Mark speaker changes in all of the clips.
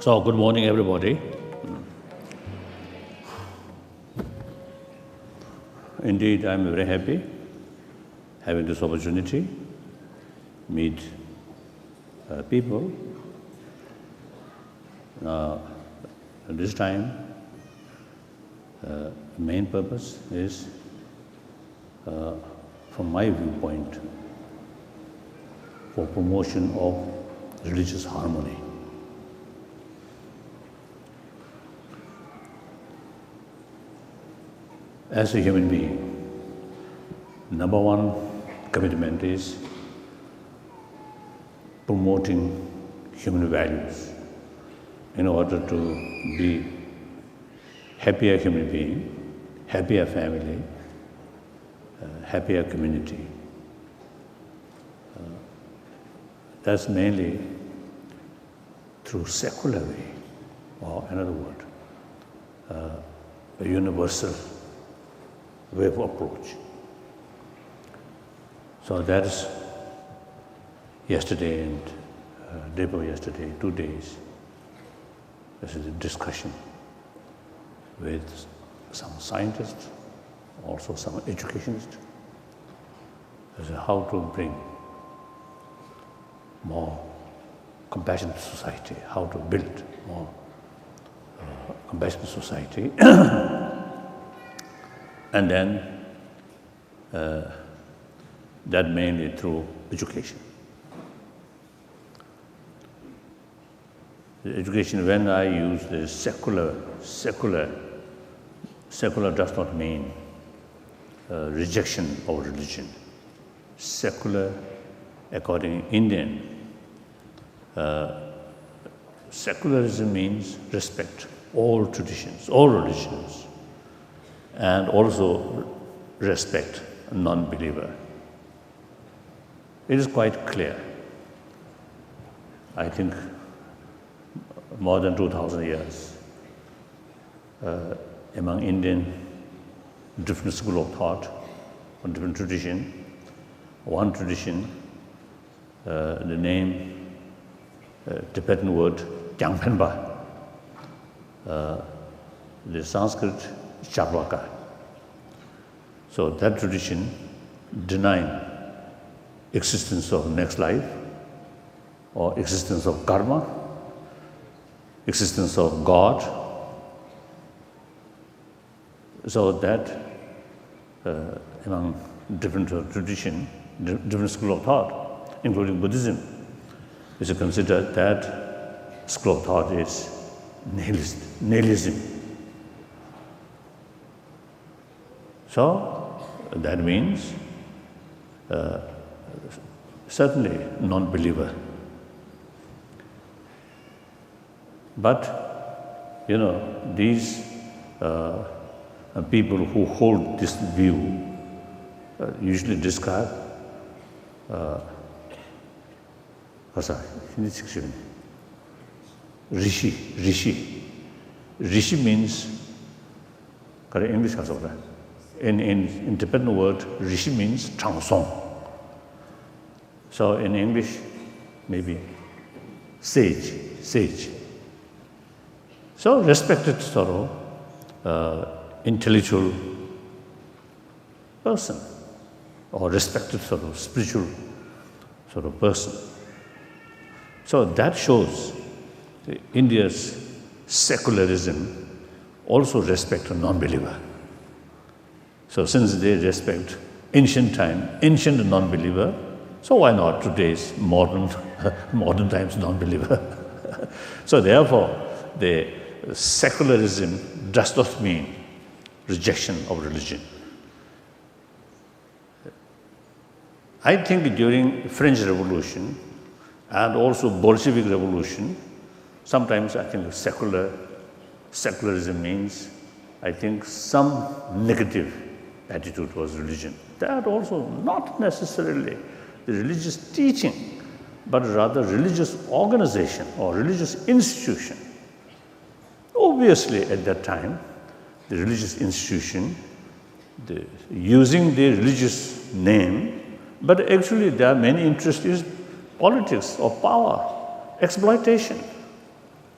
Speaker 1: So, good morning, everybody. Indeed, I'm very happy having this opportunity meet people. At this time, the main purpose is, from my viewpoint, for promotion of religious harmony. As a human being, number one commitment is promoting human values in order to be happier human being, happier family, happier community. That's mainly through secular way, or another word, a universal way of approach. So that's yesterday and day before yesterday, 2 days, this is a discussion with some scientists, also some educationists, as to how to bring more compassionate society, how to build more compassionate society. And then that mainly through education. The education, when I use the secular does not mean rejection of religion. Secular, according to Indian, secularism means respect all traditions, all religions, and also respect a non-believer. It is quite clear. I think more than 2,000 years among Indian different school of thought, or different tradition. One tradition, the name, Tibetan word, Gyangpenpa, the Sanskrit, Chakrishar. So that tradition denying existence of next life, or existence of karma, existence of God. So that among different tradition, different school of thought, including Buddhism, is considered that school of thought is nihilism. So that means certainly non-believer. But these people who hold this view usually describe rishi. Rishi means, English in Tibetan word, rishi means changsong. So in English, maybe sage. So respected sort of intellectual person, or respected sort of spiritual sort of person. So that shows India's secularism also respect a non-believer. So since they respect ancient non-believer, so why not today's modern times non-believer? So therefore, the secularism does not mean rejection of religion. I think during French Revolution and also Bolshevik Revolution, sometimes I think secularism means, I think, some negative attitude towards religion. That also not necessarily the religious teaching, but rather religious organization or religious institution. Obviously, at that time, the religious institution, using the religious name, but actually their main interest is politics or power, exploitation.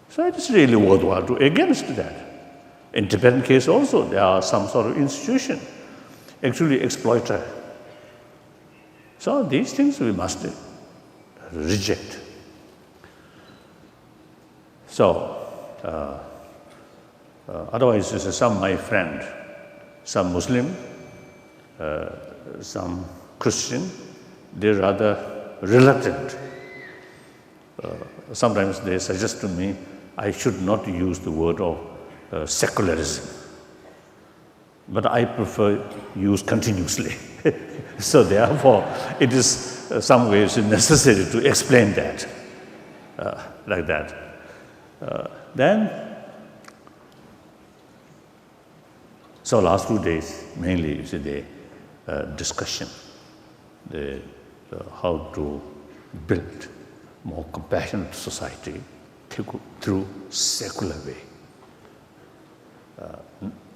Speaker 1: So it is really worthwhile to against that. In Tibetan case also, there are some sort of institution, actually exploiter. So these things we must reject. So, otherwise, this is some my friend, some Muslim, some Christian, they're rather reluctant. Sometimes they suggest to me, I should not use the word of secularism, but I prefer use continuously. So therefore, it is some ways necessary to explain that, like that. So last 2 days, mainly, you see, the discussion, how to build more compassionate society through secular way,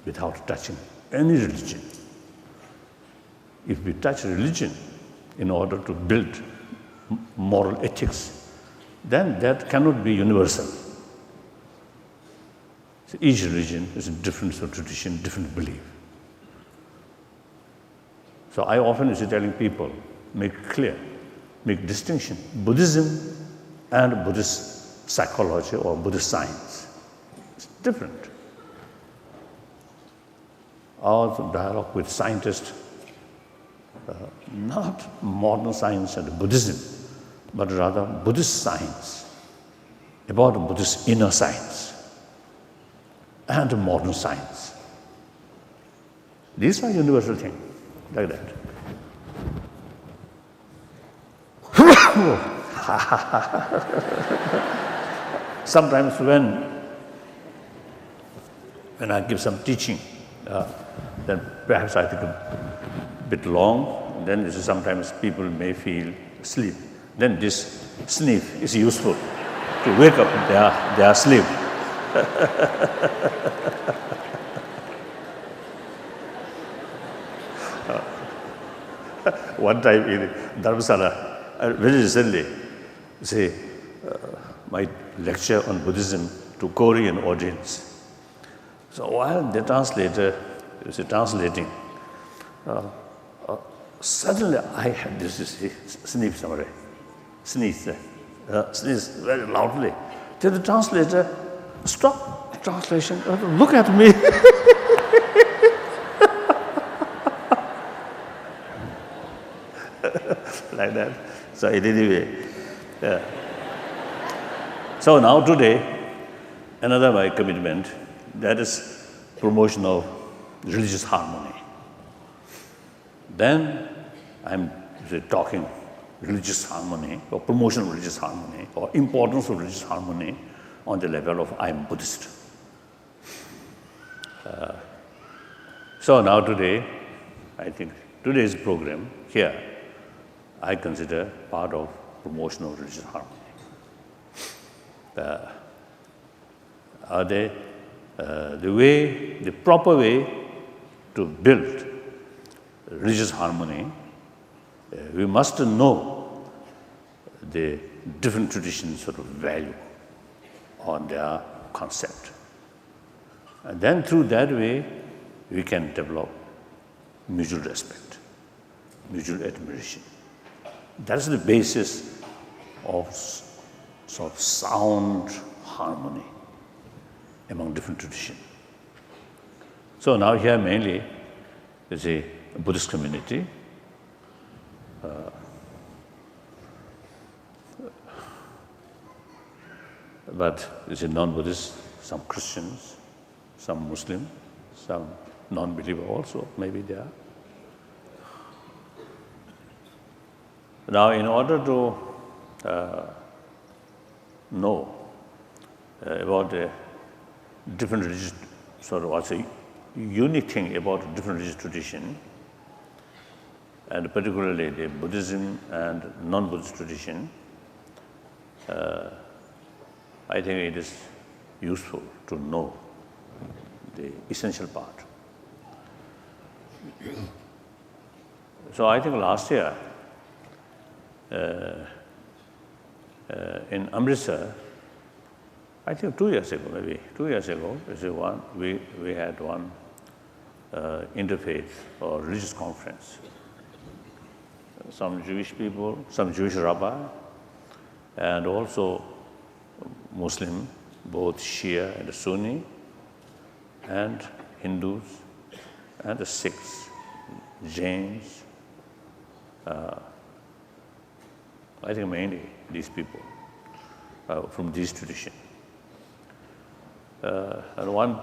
Speaker 1: without touching any religion. If we touch religion in order to build moral ethics, then that cannot be universal. So each religion is a different sort of tradition, different belief. So I often is telling people, make clear, make distinction, Buddhism and Buddhist psychology or Buddhist science. It's different. Our dialogue with scientists, not modern science and Buddhism, but rather Buddhist science, about Buddhist inner science and modern science. These are universal things, like that. Sometimes when I give some teaching, then perhaps I think a bit long, then sometimes people may feel asleep. Then this sniff is useful to wake up their sleep. One time in Dharamsala, very recently, my lecture on Buddhism to Korean audience. So while the translator is translating, suddenly I had this sneeze very loudly. Then the translator stopped translation, look at me. Like that. So anyway, so now today, another my commitment, that is promotion of religious harmony. Then I'm talking religious harmony or promotion of religious harmony or importance of religious harmony on the level of I'm Buddhist. So now today, I think today's program here, I consider part of promotion of religious harmony. The proper way to build religious harmony, we must know the different traditions' sort of value on their concept. And then through that way, we can develop mutual respect, mutual admiration. That's the basis of sort of sound harmony among different traditions. So now here mainly is a Buddhist community. But it's a non-Buddhist, some Christians, some Muslim, some non-believer also, maybe there. Now, in order to know about the different religious, sort of what's a unique thing about different religious tradition, and particularly the Buddhism and non-Buddhist tradition, I think it is useful to know the essential part. So I think last year in Amritsar, I think 2 years ago, maybe 2 years ago, we had one interfaith or religious conference. Some Jewish people, some Jewish rabbi, and also Muslim, both Shia and Sunni, and Hindus, and the Sikhs, Jains. I think mainly these people from this tradition. And one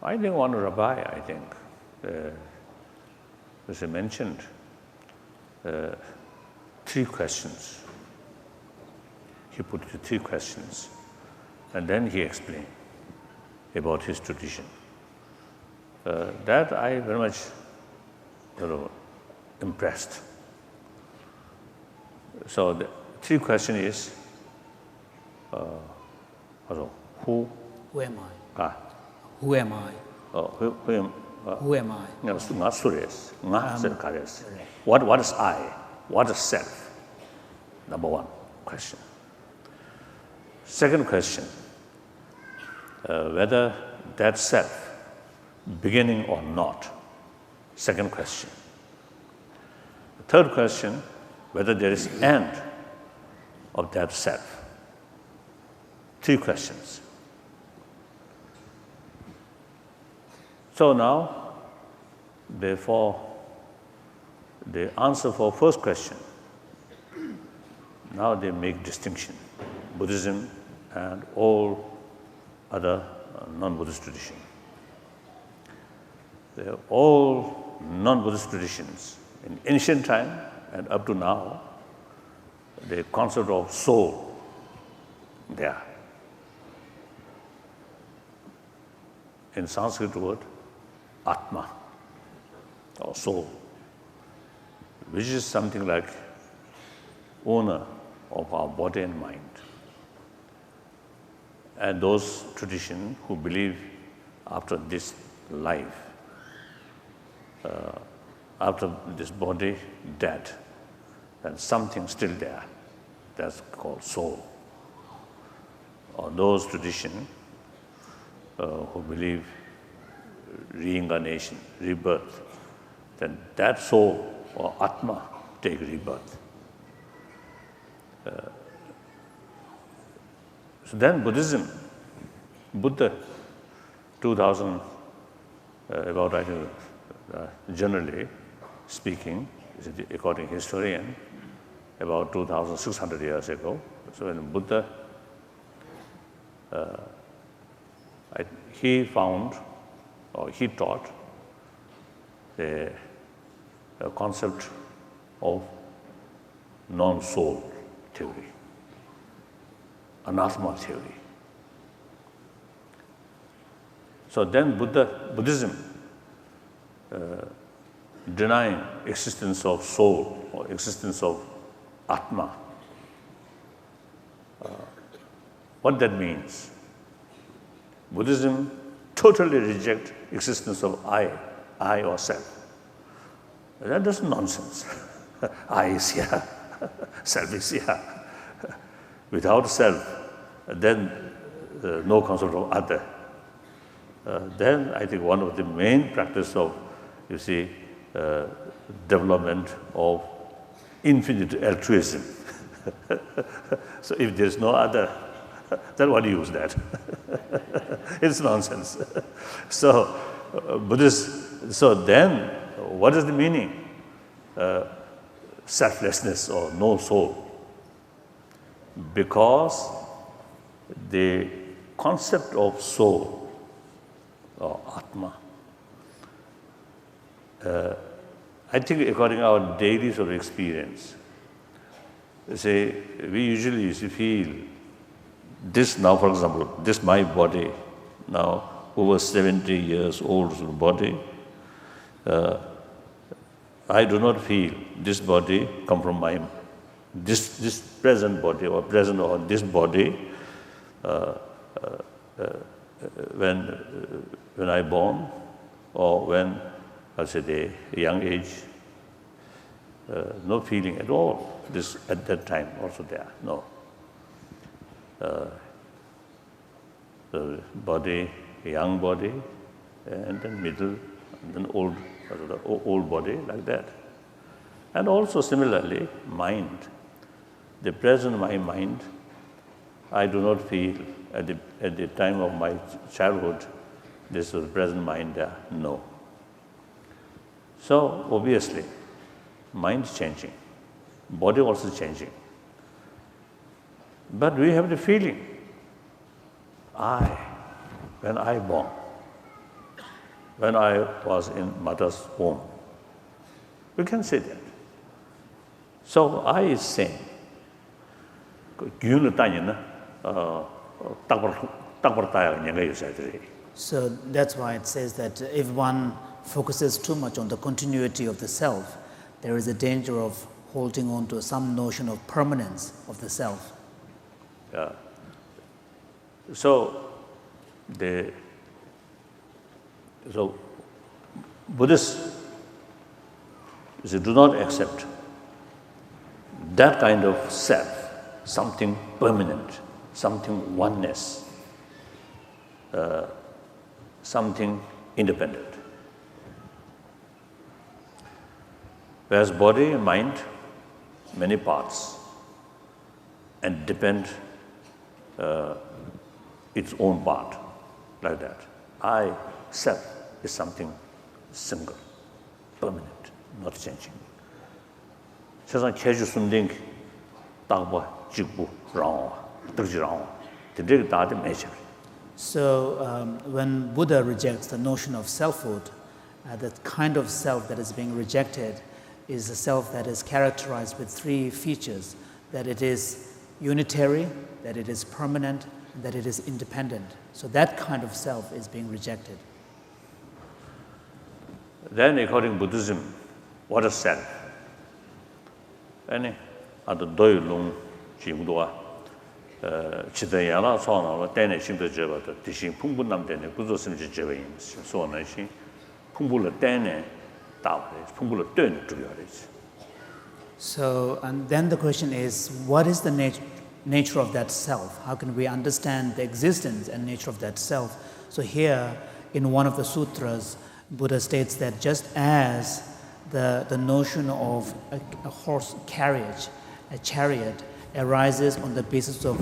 Speaker 1: rabbi, as I mentioned, 3 questions. He put 3 questions, and then he explained about his tradition. That I very much, impressed. So the 3 question is, who
Speaker 2: am I?
Speaker 1: Ah.
Speaker 2: Who am I? Who am I?
Speaker 1: No, what is I? What is self? Number 1 question. Second question, whether that self, beginning or not. Second question. The third question, whether there is end of that self. 3 questions. So now, therefore, the answer for first question, now they make distinction, Buddhism and all other non-Buddhist traditions. They are all non-Buddhist traditions. In ancient time and up to now, the concept of soul there. In Sanskrit word, Atma, or soul, which is something like owner of our body and mind. And those traditions who believe after this life, after this body dead, and something still there, that's called soul. Or those traditions who believe reincarnation, rebirth, then that soul or Atma take rebirth. So then Buddhism, Buddha, 2000, generally speaking, according to historian, about 2,600 years ago. So when Buddha, he found, or he taught, the concept of non-soul theory, anathema theory. So then Buddhism, denying existence of soul or existence of Atma. What that means? Buddhism totally rejects existence of I or self. That is nonsense. I is here, self is here. Without self, then no concept of other. Then I think one of the main practice of, development of infinite altruism. So if there's no other, then what do you use that? It's nonsense. So then what is the meaning? Selflessness or no soul. Because the concept of soul or Atma, I think according to our daily sort of experience, we usually feel this now, for example, this my body now, over 70 years old body, I do not feel this body come from this present body or present or this body when I born or when at a young age, no feeling at all. This at that time also there, no. the body, young body, and then middle, and then old body, like that. And also similarly, mind. The present my mind, I do not feel at the time of my childhood, this was present mind, no. So obviously, mind changing, body also changing. But we have the feeling, when I born, when I was in mother's womb, we can say that. So I is same.
Speaker 2: So that's why it says that if one focuses too much on the continuity of the self, there is a danger of holding on to some notion of permanence of the self.
Speaker 1: Yeah. So Buddhists do not accept that kind of self, something permanent, something oneness, something independent. Whereas body and mind, many parts, and depend its own part, like that. I, self, is something single, permanent, not changing. 세상 체주 순딩 딱봐 직부 라오 뜻이라오 되게 다들 매셔.
Speaker 2: So when Buddha rejects the notion of selfhood, the kind of self that is being rejected is a self that is characterized with three features: that it is unitary, that it is permanent, and that it is independent. So that kind of self is being rejected.
Speaker 1: Then according to Buddhism, what is self? Any other doylung jingdoa chidayala sona dene shimde jeba de dishin pungbun nam dene guzo simji jeba yin so na shin pungbula dene da pungbula den zhuya.
Speaker 2: So and then the question is, what is the nature of that self? How can we understand the existence and nature of that self? So here in one of the sutras, Buddha states that just as the notion of a horse carriage, a chariot, arises on the basis of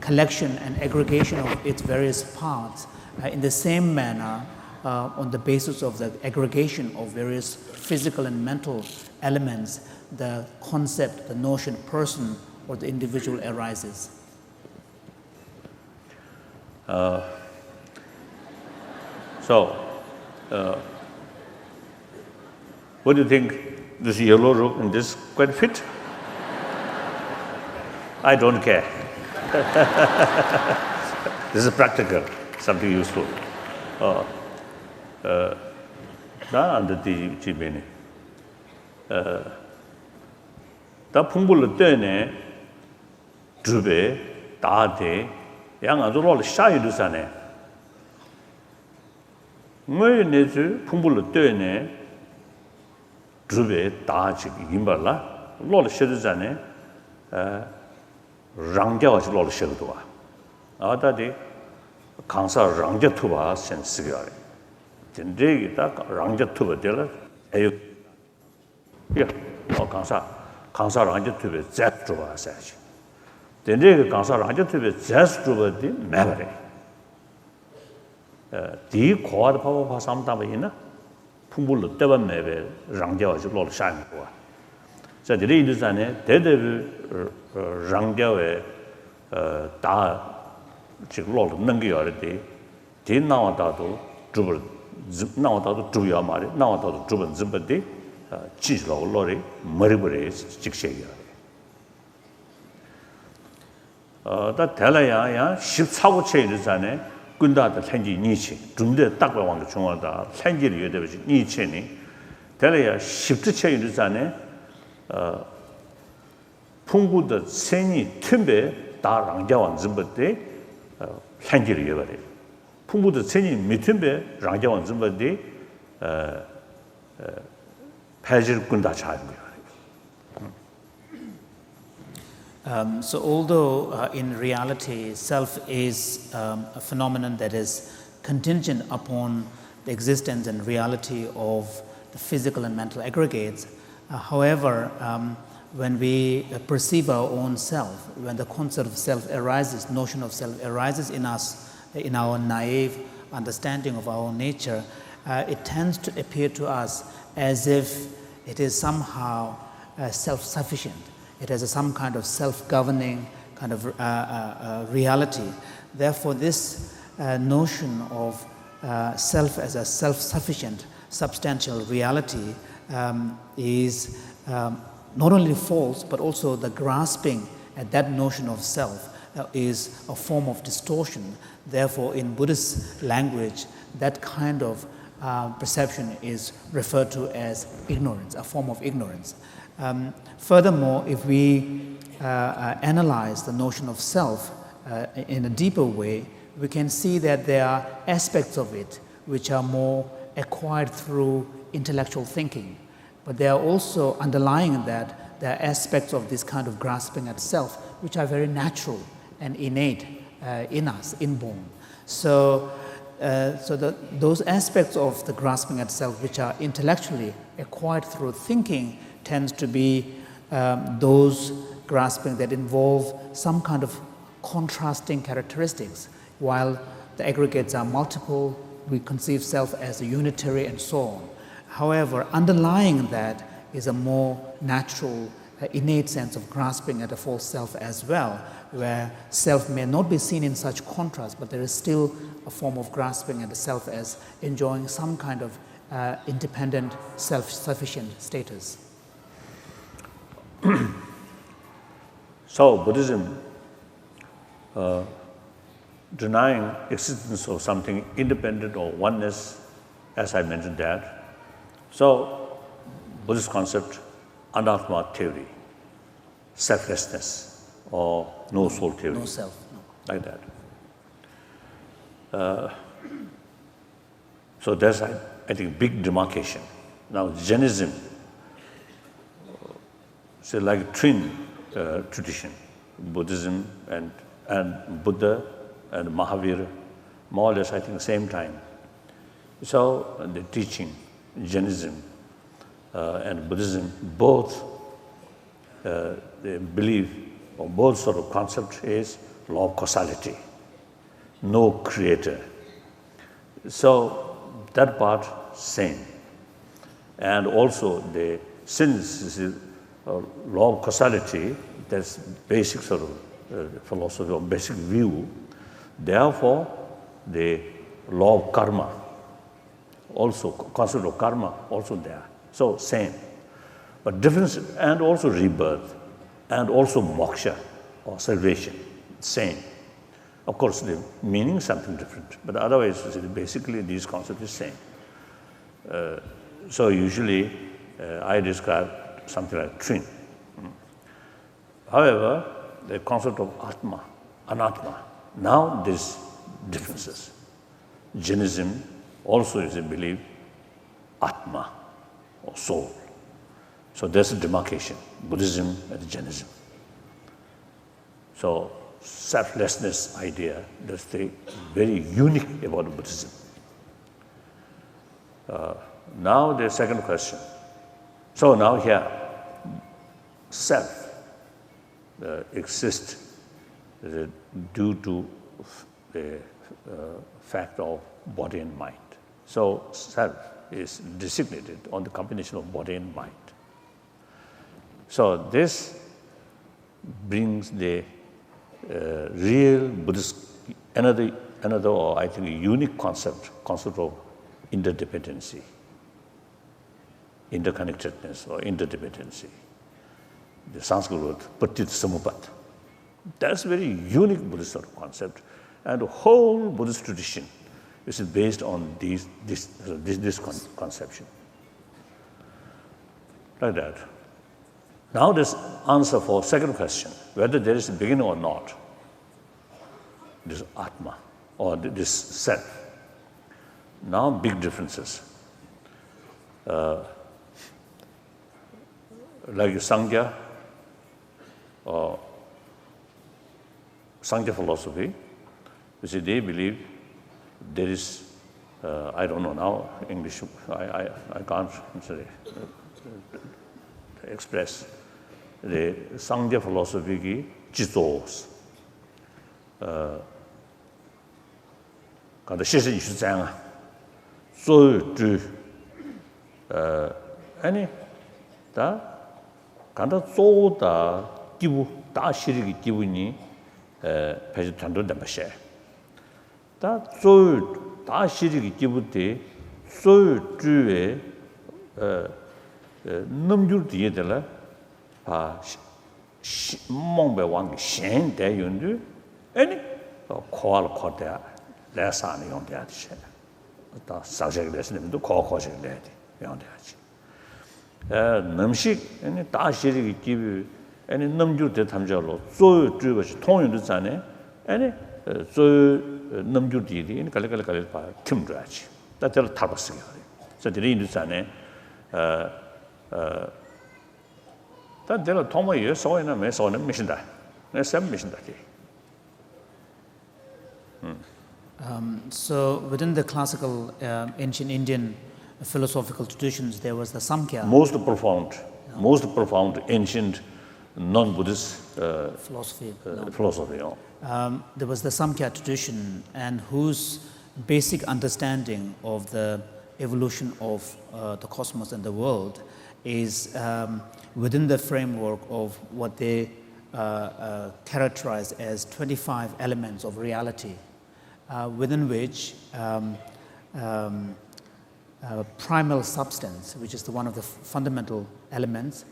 Speaker 2: collection and aggregation of its various parts, in the same manner, on the basis of the aggregation of various physical and mental elements, the concept, the notion, person, or the individual arises.
Speaker 1: What do you think? This yellow robe and this quite fit? I don't care. This is practical, something useful. 나 안되지 집에네. 다 풍불을 때네 주베 다대 양아들로 샤이르사네. 뭐 내주 풍불을 때네 주베 다지 임발라 로를 셔르자네. 랑자와지 로를 셔르도와. 아다디 강사 랑자 투바 센스기야래. 진짜기 딱 랑자 투바 될라. 에요. 야, 강사 랑자 투베 zet투바 사지. 진짜기 강사 랑자 투베 zet 투바디 매버래. 디 고아드 파파 삼다바이나 풍불로 때바 매베 랑자와지 로를 샤이고와. 자, 이제 이들산에 대대를 랑자에 다 지금 로를 넘겨야지. 디 나와다도 주벌 나와다도 주야 말이 나와다도 주번 좀버디 지로 로리 머리버리 직세야. 다 달라야 14고 체이르산에 군다다 생기 니치 좀더 딱 왕도 중요하다. 생기를 여대버지 니치니 달라야 10주 체이르산에 풍부의 생이 틈에 다 랑자완 좀버디 생기를 여버리. 풍부의 생이 밑에 랑자완 좀버디 패질 군다 차는 거야.
Speaker 2: So although in reality self is a phenomenon that is contingent upon the existence and reality of the physical and mental aggregates, however, when we perceive our own self, when the concept of self arises, notion of self arises in us, in our naive understanding of our own nature, it tends to appear to us as if it is somehow self-sufficient. It has some kind of self-governing kind of reality. Therefore, this notion of self as a self-sufficient, substantial reality is not only false, but also the grasping at that notion of self is a form of distortion. Therefore, in Buddhist language, that kind of perception is referred to as ignorance, a form of ignorance. Furthermore, if we analyze the notion of self in a deeper way, we can see that there are aspects of it which are more acquired through intellectual thinking. But there are also underlying that, there are aspects of this kind of grasping at self which are very natural and innate in us, inborn. So those aspects of the grasping at self which are intellectually acquired through thinking tends to be those grasping that involve some kind of contrasting characteristics. While the aggregates are multiple, we conceive self as a unitary and so on. However, underlying that is a more natural, innate sense of grasping at a false self as well, where self may not be seen in such contrast, but there is still a form of grasping at the self as enjoying some kind of independent, self-sufficient status.
Speaker 1: So Buddhism denying existence of something independent or oneness, as I mentioned that. So Buddhist concept, anatma theory, selflessness or no soul theory.
Speaker 2: No self. No.
Speaker 1: Like that. So there's, I think, big demarcation. Now Jainism, so like twin tradition, Buddhism and Buddha and Mahavira, more or less I think same time. So the teaching, Jainism and Buddhism, both they believe, or both sort of concept is law of causality, no creator. So that part same. And also the since law of causality, that's basic sort of philosophy or basic view. Therefore, the law of karma, also concept of karma, also there. So same, but difference, and also rebirth, and also moksha or salvation, same. Of course, the meaning is something different, but otherwise, basically these concepts is same. So usually, I describe something like twin. However, the concept of atma, anatma, now there's differences. Jainism also is a belief, atma, or soul. So there's a demarcation, Buddhism and Jainism. So selflessness idea, that's the very unique about Buddhism. Now the second question. So now here, self exists due to the fact of body and mind. So self is designated on the combination of body and mind. So this brings the real Buddhist, another or I think a unique concept of interdependency, interconnectedness or interdependency. The Sanskrit word patit samuppat. That's a very unique Buddhist sort of concept, and the whole Buddhist tradition is based on this conception. Like that. Now this answer for second question, whether there is a beginning or not, this Atma or this self. Now big differences. Like Sangha or Sankhya philosophy, you see, they believe there is, I don't know now, English, I can't express the Sankhya philosophy ki jizos. Kada shisi yishu zanga, zoyu zhu, ani, da, kanda zoyu da gibu, da shiri ki gibu ni, pechi tandu damba she. Da zoyu, da shiri ki gibu de, zoyu zhuwe, namjur diye de la, pa, mongbe wangi shen de yundu, ani, koala kote lesani yonde adi she. Da sakshak lesanimdo koshak ledi yonde adi. Namshik, ani, da shiri ki gibu, ani, namjur de tamjalo, zoyu zhuwe shi tong yundu zane, ani, zoyu namjur diye di, kali pa timdu adi. Da tela tabasigi adi. So dili yundu zane, 다 내가 도모에 소에나 매소는 미신다. 내 셈 미신다지.
Speaker 2: So within the classical ancient Indian philosophical traditions, there was the Samkhya
Speaker 1: Most profound ancient non-Buddhist
Speaker 2: philosophy.
Speaker 1: philosophy.
Speaker 2: There was the Samkhya tradition, and whose basic understanding of the evolution of the cosmos and the world is within the framework of what they characterize as 25 elements of reality, within which primal substance, which is one of the fundamental elements,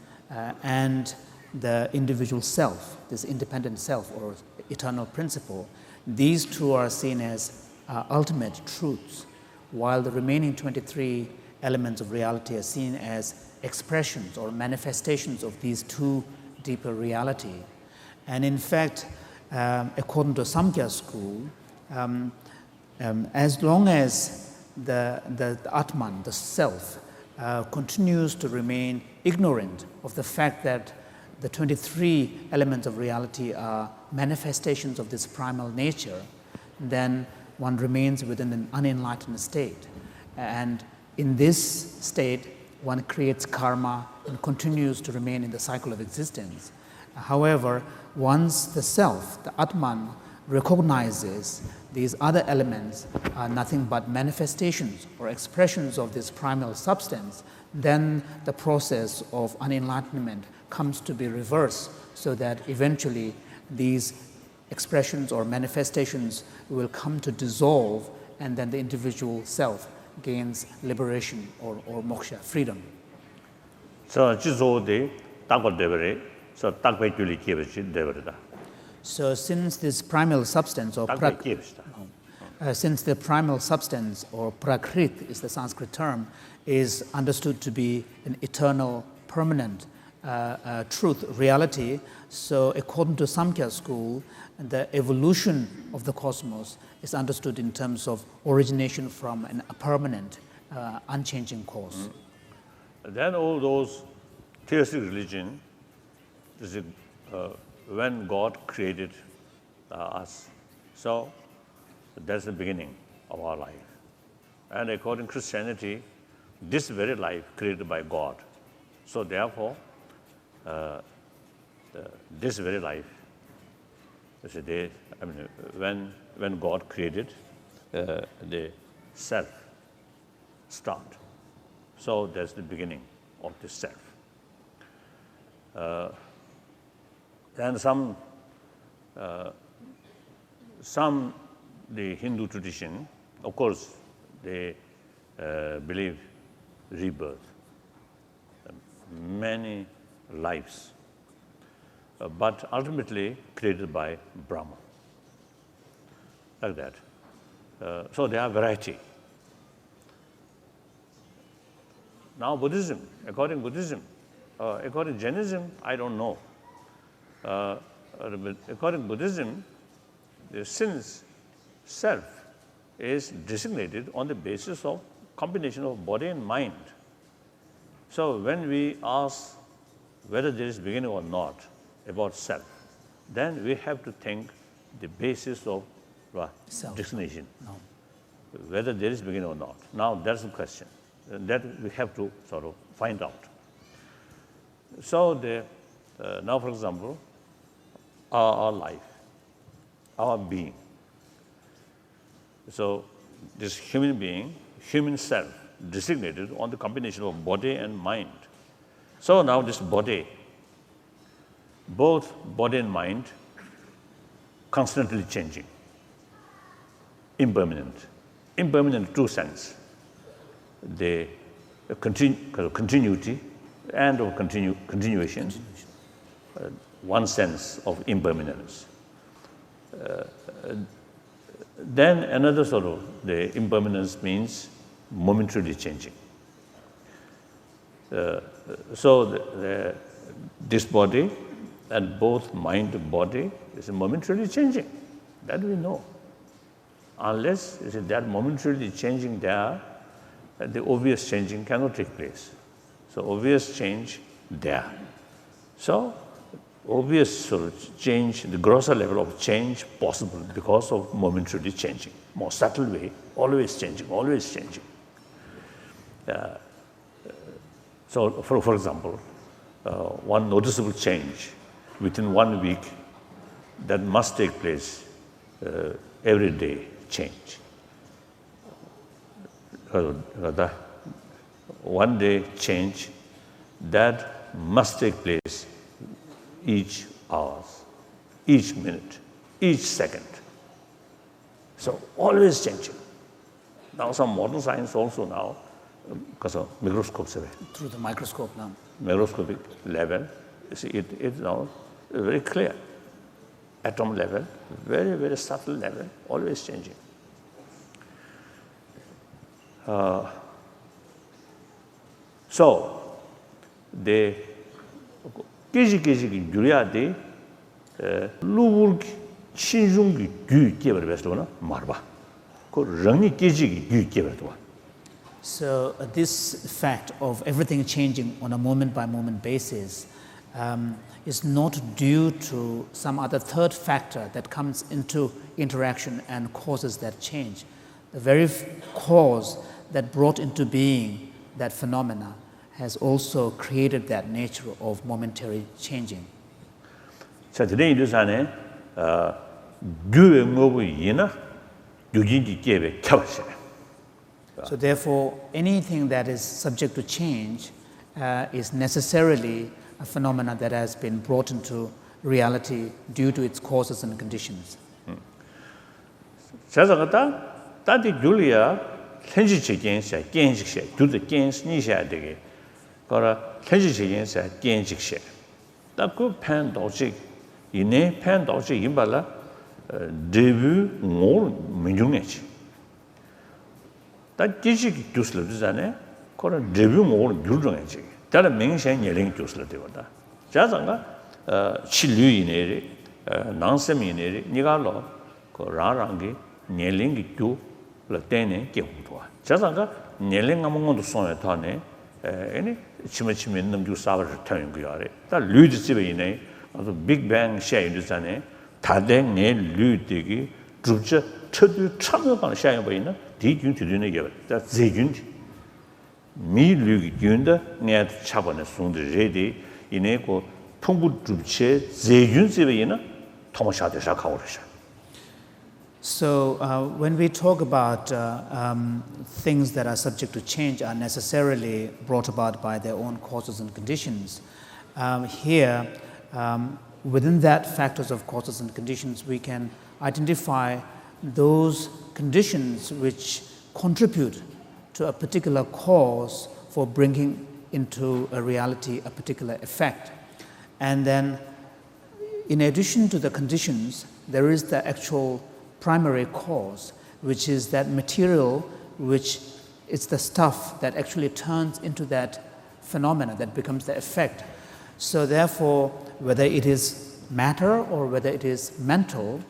Speaker 2: and the individual self, this independent self or eternal principle, these two are seen as ultimate truths, while the remaining 23 elements of reality are seen as expressions or manifestations of these two deeper reality. And in fact, according to Samkhya school, as long as the Atman, the self, continues to remain ignorant of the fact that the 23 elements of reality are manifestations of this primal nature, then one remains within an unenlightened state. And in this state, one creates karma and continues to remain in the cycle of existence. However, once the self, the Atman, recognizes these other elements are nothing but manifestations or expressions of this primal substance, then the process of unenlightenment comes to be reversed, so that eventually these expressions or manifestations will come to dissolve, and then the individual self gains liberation or moksha, freedom.
Speaker 1: So, jizo takot devere, so takpe juli kiyebechi devereda.
Speaker 2: So, since this primal substance or since the primal substance or prakrit is the Sanskrit term, is understood to be an eternal, permanent truth, reality. So, according to Samkhya school, the evolution of the cosmos is understood in terms of origination from a permanent, unchanging cause.
Speaker 1: Then all those theistic religion, when God created us, so that's the beginning of our life. And according to Christianity, this very life created by God. So therefore, this very life, when God created the self start. So that's the beginning of the self. And the Hindu tradition, of course, they believe rebirth, many lives, but ultimately created by Brahma, like that. So there are variety. Now Buddhism, according to Jainism, I don't know. According to Buddhism, since self is designated on the basis of combination of body and mind. So when we ask whether there is beginning or not about self, then we have to think the basis of destination. No. Whether there is beginning or not. Now that's the question. That we have to sort of find out. So now, for example, our life, our being. So this human being, human self, designated on the combination of body and mind. So now this body, both body and mind, constantly changing, impermanent. Impermanent in two sense. The continuity and of continuation. One sense of impermanence. Then another sort of the impermanence means momentarily changing. So this body and both mind and body is momentarily changing. That we know. Unless that momentarily changing there, the obvious changing cannot take place. So obvious change there. So obvious sort of change, the grosser level of change possible because of momentarily changing. More subtle way, always changing, always changing. So for example, one noticeable change within 1 week that must take place every day change. One day change that must take place each hour, each minute, each second. So always changing. Now some modern science also now, because of microscopes.
Speaker 2: Through the microscope now.
Speaker 1: Microscopic level, you see it now very clear. Atom level, very, very subtle level, always changing. So, the kiji gyurya de lubul chinjung gyu kebar bestona marba. Ko rangi kiji gyu kebar.
Speaker 2: So this fact of everything changing on a moment-by-moment basis is not due to some other third factor that comes into interaction and causes that change. The very cause that brought into being that phenomena has also created that nature of momentary changing.
Speaker 1: So today in Sane, gyue ngobu yina, gyujinji kebe kyabase.
Speaker 2: So therefore, anything that is subject to change is necessarily a phenomena that has been brought into reality due to its causes and conditions.
Speaker 1: 자자가다 다디 줄이야 현지 체계에서 견직시 두드 견스 니셔야 되게 거라 현지 체계에서 견직시 딱그 팬도직 이내 팬도직 임발라 데뷔 뭘 민중내지 다 지식 교수들잖아요 거라 데뷔 뭘 유정해지 다른 명시한 예령 교수들 되거다 자자가 치료이네리 난세미네리 니가로 그 라랑기年龄 교 라테네 개운도아 자자가年龄 아무 것도 손에 타네 아니 치매치매 넘주 사버를 타는 거야래 다 류지 집에 있네 아주 빅뱅 샤이드잖아요 다된 내 류되기 주저 처두 참여하는 샤이 보이나 디균 되는 게 다 제균 미류기 균다 내 차번에 송들 레디 이내고 통부 주체 제균 집에 있나 토마샤데사 가오르샤.
Speaker 2: So when we talk about things that are subject to change are necessarily brought about by their own causes and conditions, here within that factors of causes and conditions we can identify those conditions which contribute to a particular cause for bringing into a reality a particular effect. And then in addition to the conditions, there is the actual primary cause, which is that material which is the stuff that actually turns into that phenomena that becomes the effect. So therefore, whether it is matter or whether it is mental,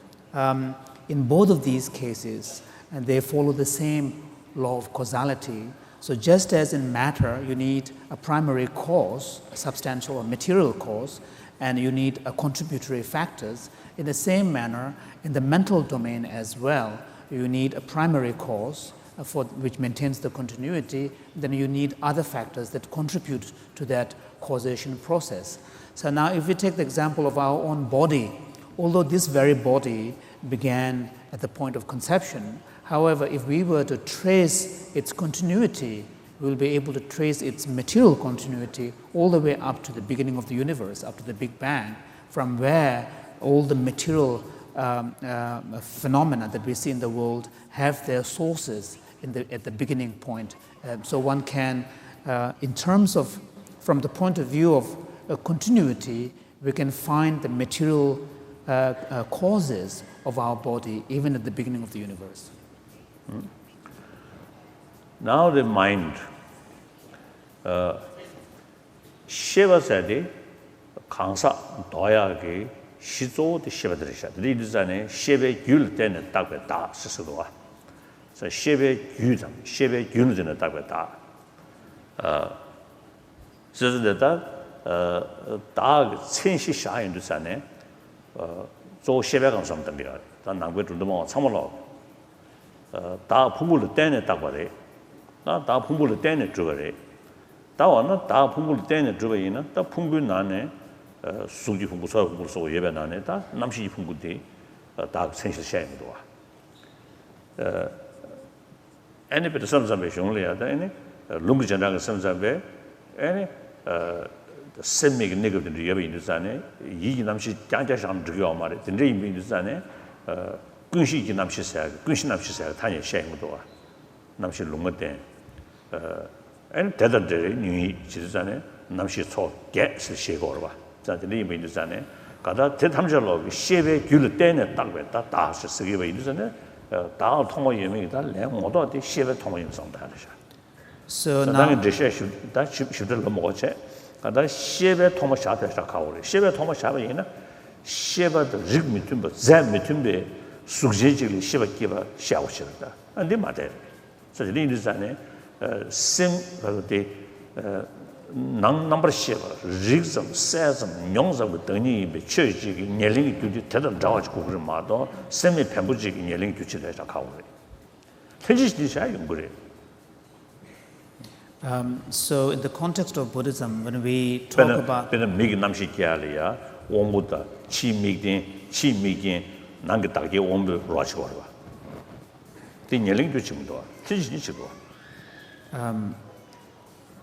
Speaker 2: in both of these cases, and they follow the same law of causality. So just as in matter, you need a primary cause, a substantial or material cause, and you need contributory factors. In the same manner, in the mental domain as well, you need a primary cause which maintains the continuity, then you need other factors that contribute to that causation process. So now if we take the example of our own body, although this very body began at the point of conception, however, if we were to trace its continuity, we will be able to trace its material continuity all the way up to the beginning of the universe, up to the Big Bang, from where all the material phenomena that we see in the world have their sources at the beginning point. So one can, in terms of, from the point of view of continuity, we can find the material causes of our body even at the beginning of the universe.
Speaker 1: Now the mind, Shiva said, Kansa, Doya, Shizo, the Shiva Drisha. The Liduzane, Shiva Yul, then a Dagba Da, Sisudua. So Shiva Yuzam, Shiva Yul, then a Dagba Da. Sisudata, Dag, Tsinshi Sha in Dusane, so Shiva comes from the mirror, the Nangwe to the Mont Samolo. Da Pumul, then a Dagware. Da Pumul, then a Drugare. 다와나 다 풍불 때네 주베이나 다 풍불 나네 수지 풍불 서 풍불 서 예배 나네 다 남시 풍불이 다 sense shame도 와 아니 베트 섬섬에 용리야다 아니 롱기 전화가 섬섬에 아니 셈미가 네거든 예배 인도산에 이 남시 짱짱상 주요 말에 진짜 인도산에 군시 남시사 군시 남시사 타니 shame도 와 남시 롱거때 and tether new citizen, Namshi saw gets the shake over. That the name in the Zane, Gada Tetamjalo, Sheve, Gulten, Dagweta, Das, Siva in the Zane, Dao Tomo Yemi, Modo, the Sheve Tomo in some Tanisha.
Speaker 2: So now
Speaker 1: the should that should have more check. Gada Sheve Tomo Shata Shakauri, Sheve Tomo Shavina, Sheva the Rig Mitumba, Zam Mitumbe, Suggestively Shiva Kiva Shawshirta, and the matter. So the name is Zane. Sim the number shiva, rigsum, sasm, yongsam with Dani, the church, yelling to the George Kugrumado, semi Pembuji, yelling to Chile Kauri.
Speaker 2: So in the context of Buddhism, when we talk about
Speaker 1: Namshi Kialia, Womuda, Chi Migin, Nangataki, Wombu, Rochwarva. The yelling to Chimdo,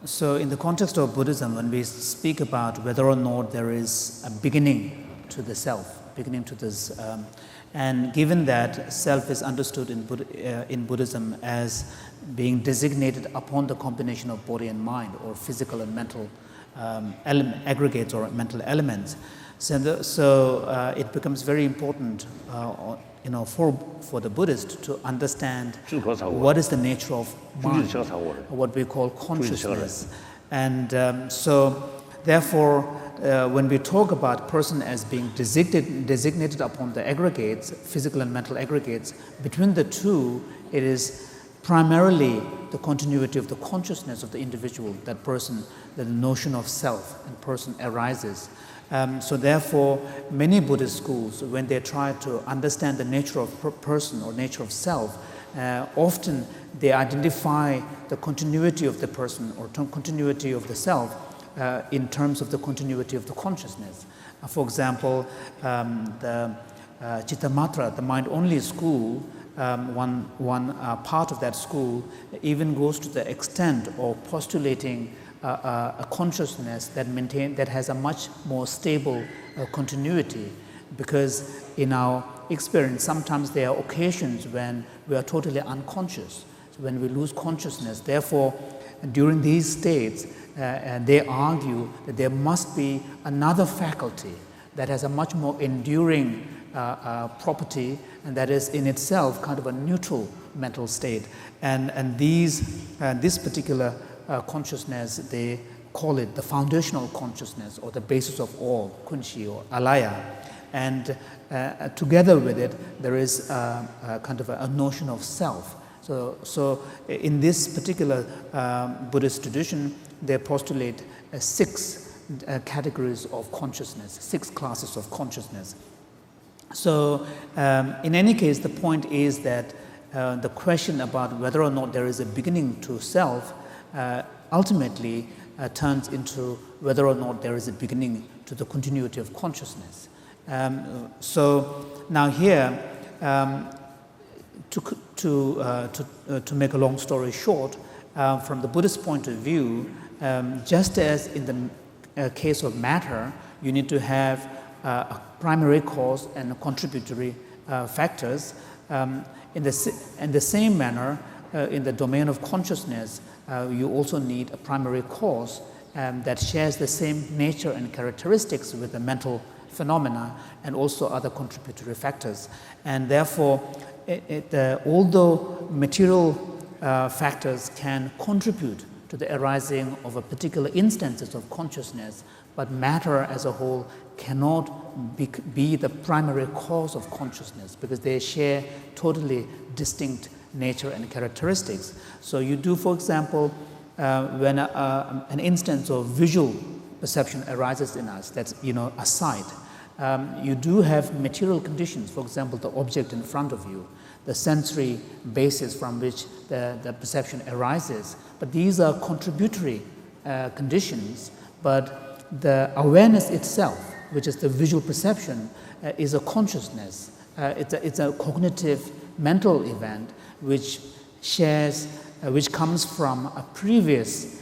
Speaker 2: so in the context of Buddhism, when we speak about whether or not there is a beginning to the self, beginning to this, and given that self is understood in Buddhism as being designated upon the combination of body and mind, or physical and mental aggregates or mental elements, so it becomes very important for the Buddhist to understand what is the nature of mind, what we call consciousness. And so therefore, when we talk about person as being designated upon the aggregates, physical and mental aggregates, between the two, it is primarily the continuity of the consciousness of the individual, that person, the notion of self and person arises. So therefore, many Buddhist schools, when they try to understand the nature of person or nature of self, often they identify the continuity of the person or continuity of the self in terms of the continuity of the consciousness. For example, the Chittamatra, the mind-only school, one part of that school even goes to the extent of postulating a consciousness that has a much more stable continuity, because in our experience sometimes there are occasions when we are totally unconscious, so when we lose consciousness. Therefore, during these states, they argue that there must be another faculty that has a much more enduring property, and that is in itself kind of a neutral mental state. And this particular consciousness, they call it the foundational consciousness, or the basis of all, kunshi or alaya. And together with it, there is kind of a notion of self. So in this particular Buddhist tradition, they postulate 6 categories of consciousness, 6 classes of consciousness. So in any case, the point is that the question about whether or not there is a beginning to self ultimately turns into whether or not there is a beginning to the continuity of consciousness. So now here, to make a long story short, from the Buddhist point of view, just as in the case of matter, you need to have a primary cause and contributory factors. In the same manner, in the domain of consciousness, you also need a primary cause that shares the same nature and characteristics with the mental phenomena and also other contributory factors. And therefore, although material factors can contribute to the arising of a particular instances of consciousness, but matter as a whole cannot be the primary cause of consciousness because they share totally distinct nature and characteristics. So you do, for example, when an instance of visual perception arises in us, that's a sight, you do have material conditions, for example, the object in front of you, the sensory basis from which the perception arises. But these are contributory conditions, but the awareness itself, which is the visual perception, is a consciousness. It's a cognitive mental event which comes from a previous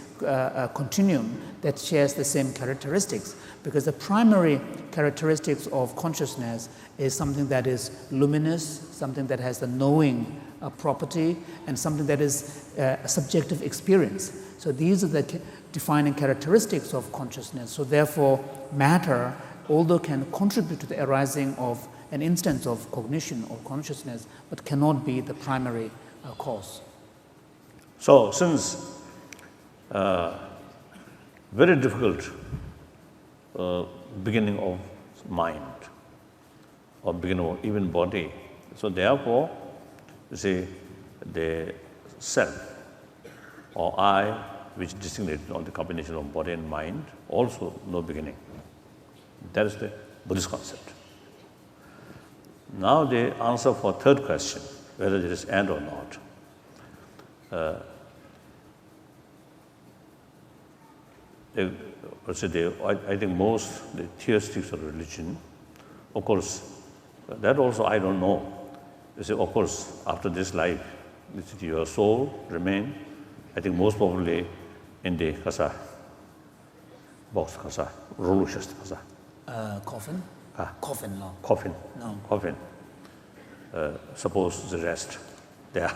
Speaker 2: continuum that shares the same characteristics, because the primary characteristics of consciousness is something that is luminous, something that has the knowing property, and something that is a subjective experience. So these are the defining characteristics of consciousness. So therefore, matter, although can contribute to the arising of an instance of cognition or consciousness, but cannot be the primary cause.
Speaker 1: So since very difficult beginning of mind or beginning of even body, so therefore, you see, the self or I, which designates on the combination of body and mind, also no beginning. That is the Buddhist concept. Now the answer for third question, whether there is end or not. I think most the theistic of religion, of course, that also I don't know. They say, of course, after this life, your soul remain, I think most probably in the kasa, box kasa, religious kasa.
Speaker 2: Coffin? Coffin, no.
Speaker 1: Coffin.
Speaker 2: No.
Speaker 1: Coffin. Suppose the rest there.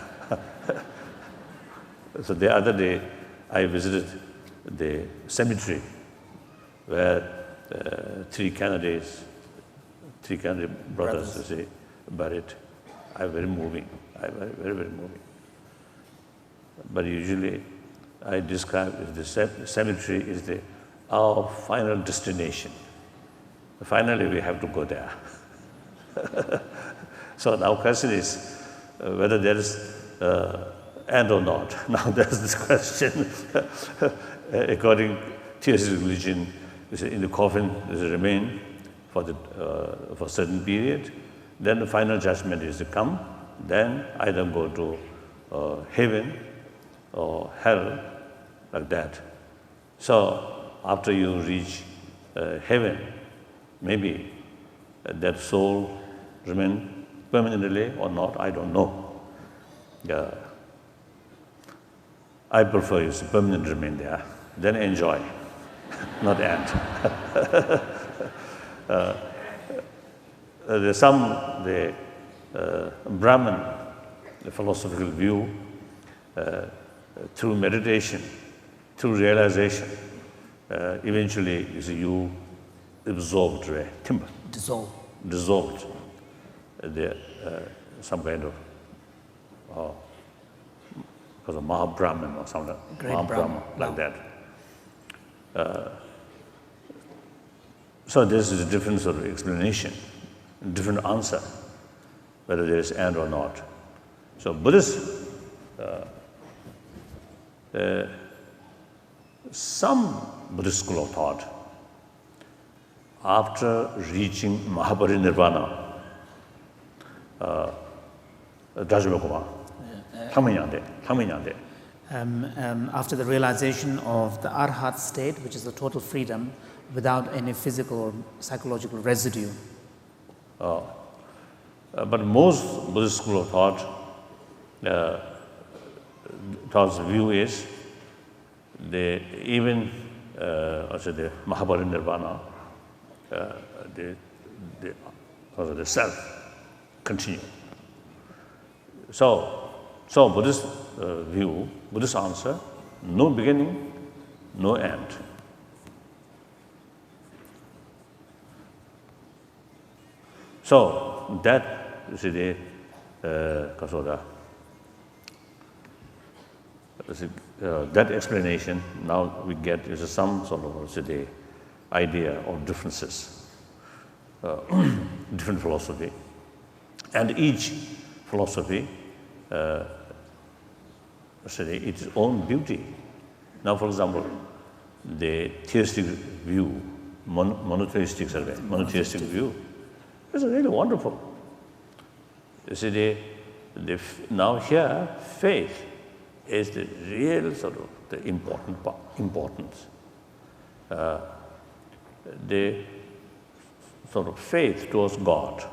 Speaker 1: So the other day, I visited the cemetery where 3 candidate brothers you see, buried. Very moving. Very moving. But usually, I describe the cemetery is our final destination. Finally, we have to go there. So now question is whether there is end or not. Now there's this question. According to theistic religion, in the coffin is remain for a certain period. Then the final judgment is to come. Then either go to heaven or hell, like that. So after you reach heaven, maybe that soul remain permanently or not, I don't know. I prefer you to permanently remain there, then enjoy, not end. There's some Brahman, the philosophical view, through meditation, through realization, eventually you absorbed, timber. Dissolved. Some kind of because of Mahabrahman or something, Mahabrahman, like that. So this is a different sort of explanation, different answer, whether there is end or not. So Buddhist, some Buddhist school of thought after reaching Mahaparinirvana,
Speaker 2: after the realization of the Arhat state, which is the total freedom without any physical or psychological residue.
Speaker 1: But most Buddhist school of thought's view is even the Mahaparinirvana, the self continue. So Buddhist view, Buddhist answer, no beginning, no end. So that you see that explanation now we get is some sort of the idea of differences, different philosophy, and each philosophy its own beauty. Now, for example, the theistic view, monotheistic view, is really wonderful. You see, now here, faith is the real sort of the importance. The sort of faith towards God,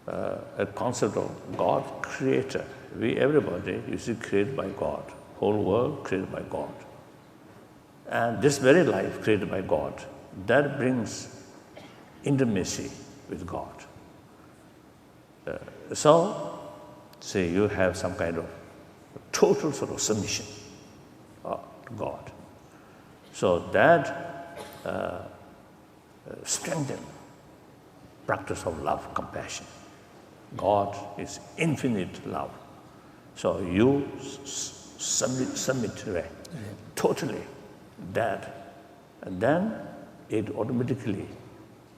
Speaker 1: a concept of God creator. Everybody, you see, created by God. Whole world created by God. And this very life created by God, that brings intimacy with God. So, say you have some kind of total sort of submission to God. So that strengthens practice of love, compassion. God is infinite love. So you submit to it totally that, and then it automatically,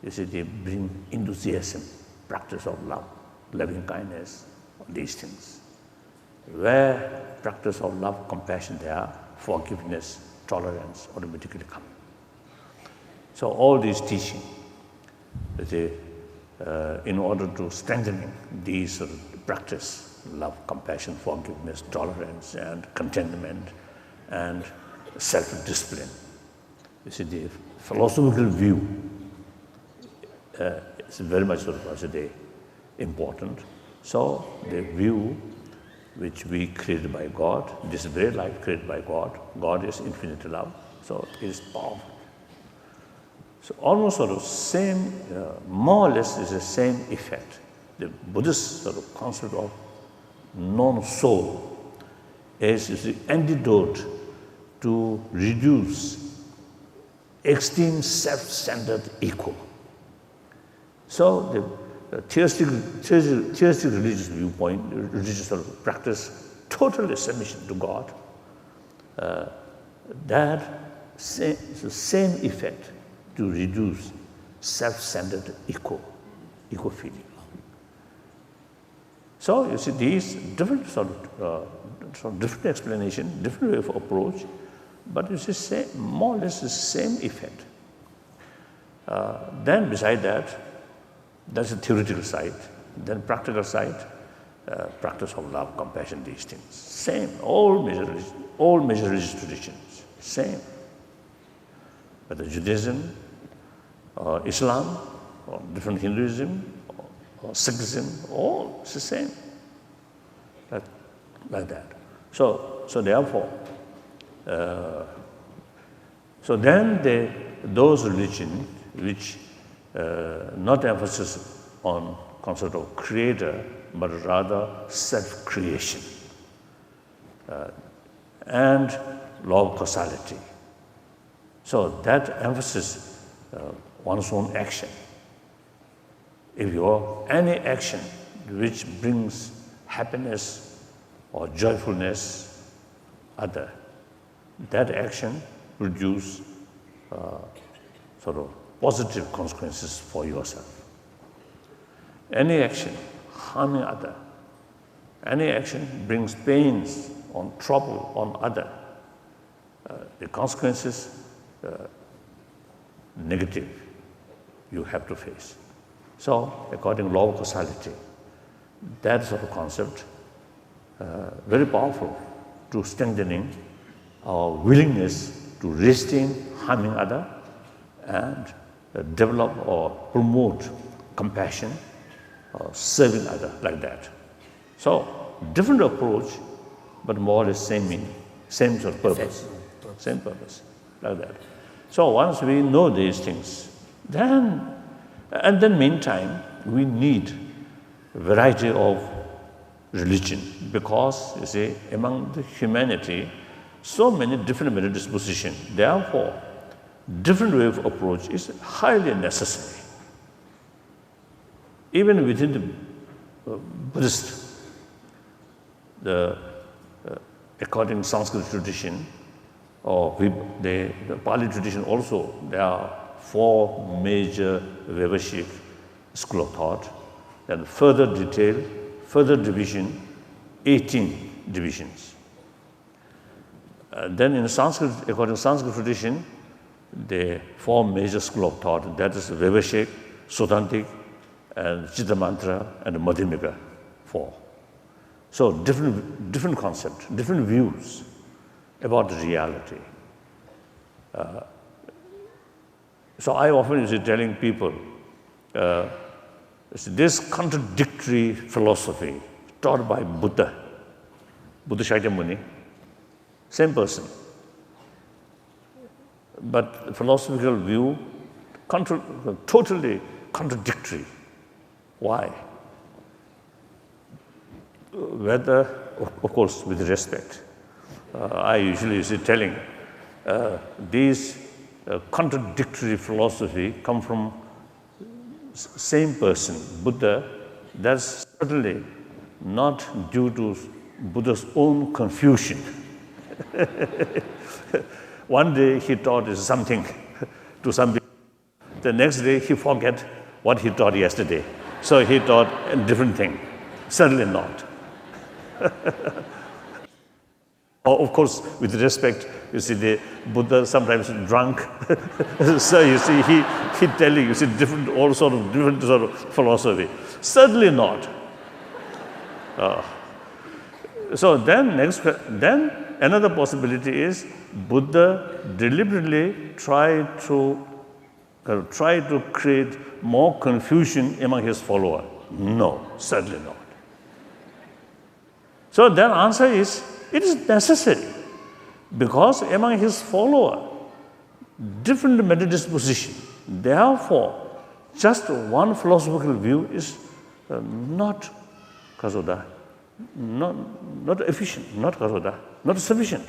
Speaker 1: you see, they bring enthusiasm, practice of love, loving kindness, these things. Where practice of love, compassion there, forgiveness, tolerance automatically come. So all these teaching, in order to strengthening these sort of practice, love, compassion, forgiveness, tolerance, and contentment, and self-discipline. You see, the philosophical view is very much sort of important. So the view which we created by God, this very life created by God, God is infinite love, so it is powerful. So almost sort of same, more or less is the same effect. The Buddhist sort of concept of non-soul is the antidote to reduce extreme self-centered ego. So the theistic religious viewpoint, religious sort of practice, totally submission to God, that the same effect to reduce self-centered ego feeling. So you see these different sort of different explanation, different way of approach, but you see more or less the same effect. Then beside that, that's the theoretical side. Then practical side, practice of love, compassion, these things. Same, all major religious traditions, same. Whether Judaism, or Islam, or different Hinduism, or Sikhism, all it's the same. Like that. So therefore, so then those religions which not emphasis on concept of creator, but rather self-creation and law of causality. So that emphasis one's own action. If any action which brings happiness or joyfulness, that action produce sort of positive consequences for yourself. Any action harming other, any action brings pains or trouble on other, the consequences negative. you have to face. So, according to law of causality, that sort of concept, very powerful to strengthening our willingness to restrain harming other and develop or promote compassion or serving other like that. So, different approach, but more or less same meaning, same sort of purpose, same purpose, like that. So once we know these things, then meantime, we need a variety of religion because, you see, among the humanity, so many different mental dispositions. Therefore, different way of approach is highly necessary. Even within the Buddhist, according to Sanskrit tradition, or the Pali tradition also, there are 4 major Vaibhashik school of thought. Then further detail, further division, 18 divisions. Then in Sanskrit, according to Sanskrit tradition, the 4 major school of thought, that is Vaibhashik, Sutantik, and Chittamantra, and Madhyamika, 4. So different concepts, different views about the reality. So I often is telling people, this contradictory philosophy taught by Buddha Shakyamuni, same person, but philosophical view totally contradictory. Why? Whether, of course, with respect. I usually is telling these contradictory philosophy come from same person, Buddha. That's certainly not due to Buddha's own confusion. One day he taught something to some people. The next day he forget what he taught yesterday. So he taught a different thing. Certainly not. Of course, with respect, you see, the Buddha sometimes drunk. So you see, he telling, you see, different sort of philosophy. Certainly not. So then another possibility is Buddha deliberately tried to create more confusion among his followers. No, certainly not. So then answer is, it is necessary because among his followers, different mental disposition. Therefore, just one philosophical view is not kasoda, not efficient, not kasoda, not sufficient.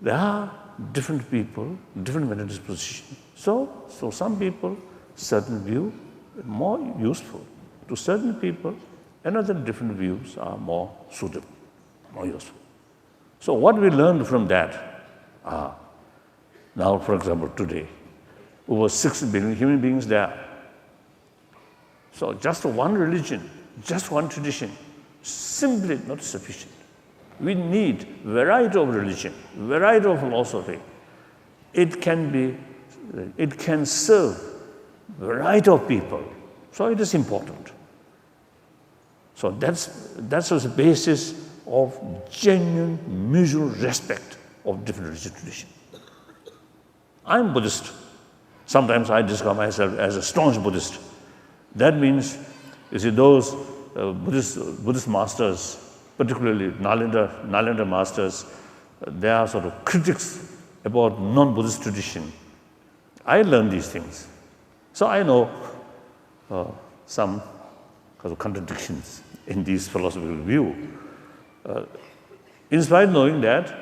Speaker 1: There are different people, different mental disposition. So some people, certain view more useful. To certain people, another different views are more suitable, more useful. So what we learned from that, now for example today, over 6 billion human beings there. So just one religion, just one tradition, simply not sufficient. We need variety of religion, variety of philosophy. It can serve variety of people. So it is important. So that's the basis of genuine mutual respect of different religious traditions. I'm Buddhist. Sometimes I describe myself as a staunch Buddhist. That means, you see, those Buddhist masters, particularly Nalanda masters, they are sort of critics about non-Buddhist tradition. I learned these things. So I know some contradictions in this philosophical view. In spite of knowing that,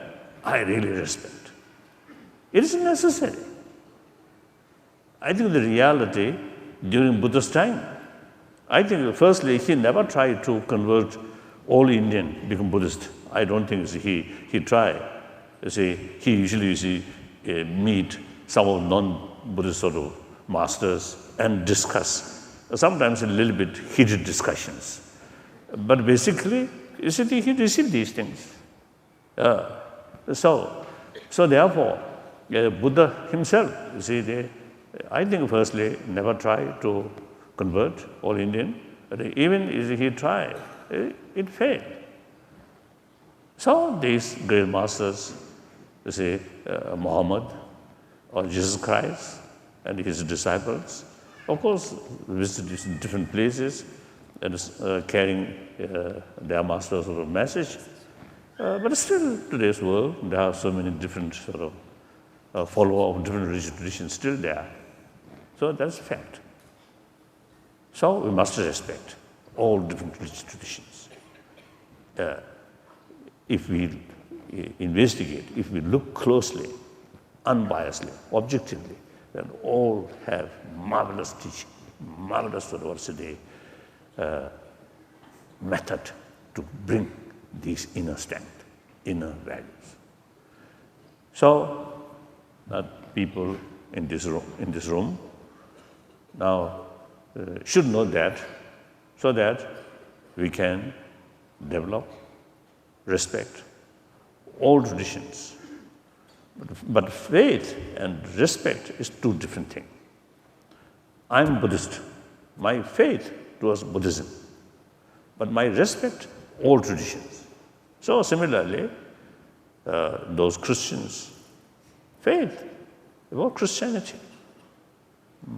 Speaker 1: I really respect. It is necessary. I think the reality during Buddha's time, I think firstly he never tried to convert all Indian become Buddhist. I don't think he tried. You see, he usually meet some of non-Buddhist sort of masters and discuss. Sometimes a little bit heated discussions. But basically, you see, he received these things. So therefore, Buddha himself, you see, I think firstly, never try to convert all Indian. But even if he tried, it failed. So these great masters, you see, Muhammad or Jesus Christ and his disciples, of course, visited different places and carrying their master's sort of message. But still, today's world, there are so many different sort of followers of different religious traditions still there. So that's a fact. So we must respect all different religious traditions. If we investigate, if we look closely, unbiasedly, objectively, then all have marvelous teaching, marvelous today method to bring these inner strength, inner values. So that people in this room now should know that, so that we can develop, respect all traditions. But faith and respect is two different things. I'm Buddhist. My faith towards Buddhism, but my respect all traditions. So similarly, those Christians, faith about Christianity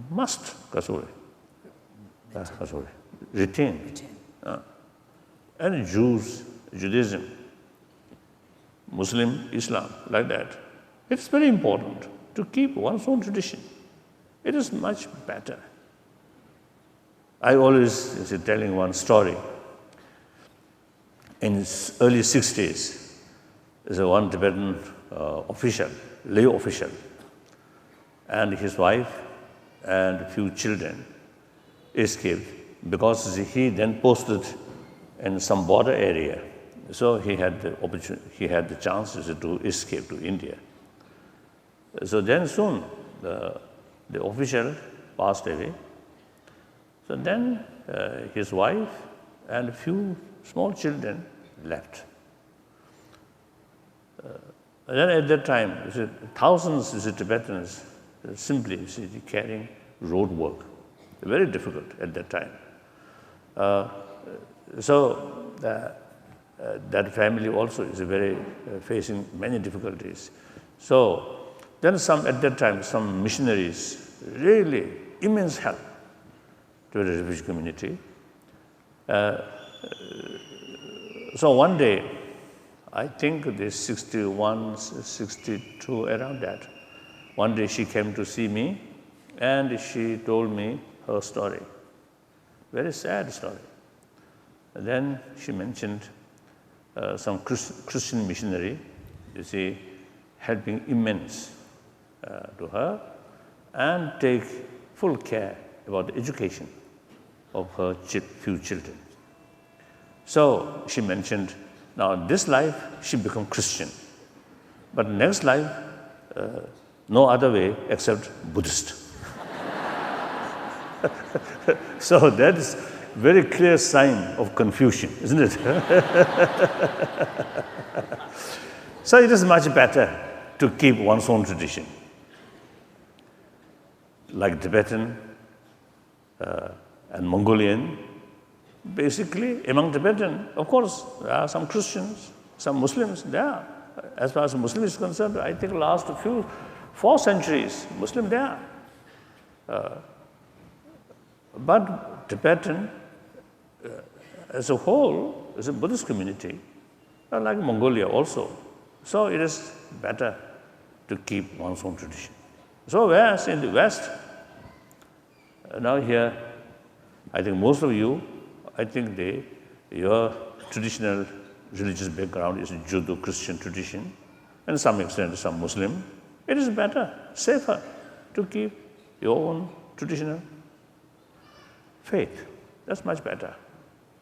Speaker 1: must retain. And Jews, Judaism, Muslim, Islam, like that. It's very important to keep one's own tradition. It is much better. I always telling one story. In early 60s, there's one Tibetan official, lay official, and his wife and a few children escaped because he then posted in some border area. So he had the opportunity, he had the chance to escape to India. So then soon the official passed away. So then his wife and a few small children left. Then at that time, thousands of Tibetans simply carrying road work. Very difficult at that time. So that family also is very facing many difficulties. So then at that time, some missionaries really immense help to the refugee community. So one day, I think this 61, 62, around that, one day she came to see me and she told me her story. Very sad story. And then she mentioned some Christian missionary, helping immense to her and take full care about the education of her few children. So she mentioned, now this life she become Christian, but next life no other way except Buddhist. So that is very clear sign of confusion, isn't it? So it is much better to keep one's own tradition. Like Tibetan and Mongolian, basically among Tibetan, of course, there are some Christians, some Muslims there. As far as Muslim is concerned, I think last 4 centuries, Muslim there. But Tibetan, as a whole, is a Buddhist community, like Mongolia also. So it is better to keep one's own tradition. So whereas in the West, now here, I think most of you, I think your traditional religious background is Judeo-Christian tradition, and to some extent some Muslim. It is better, safer to keep your own traditional faith. That's much better.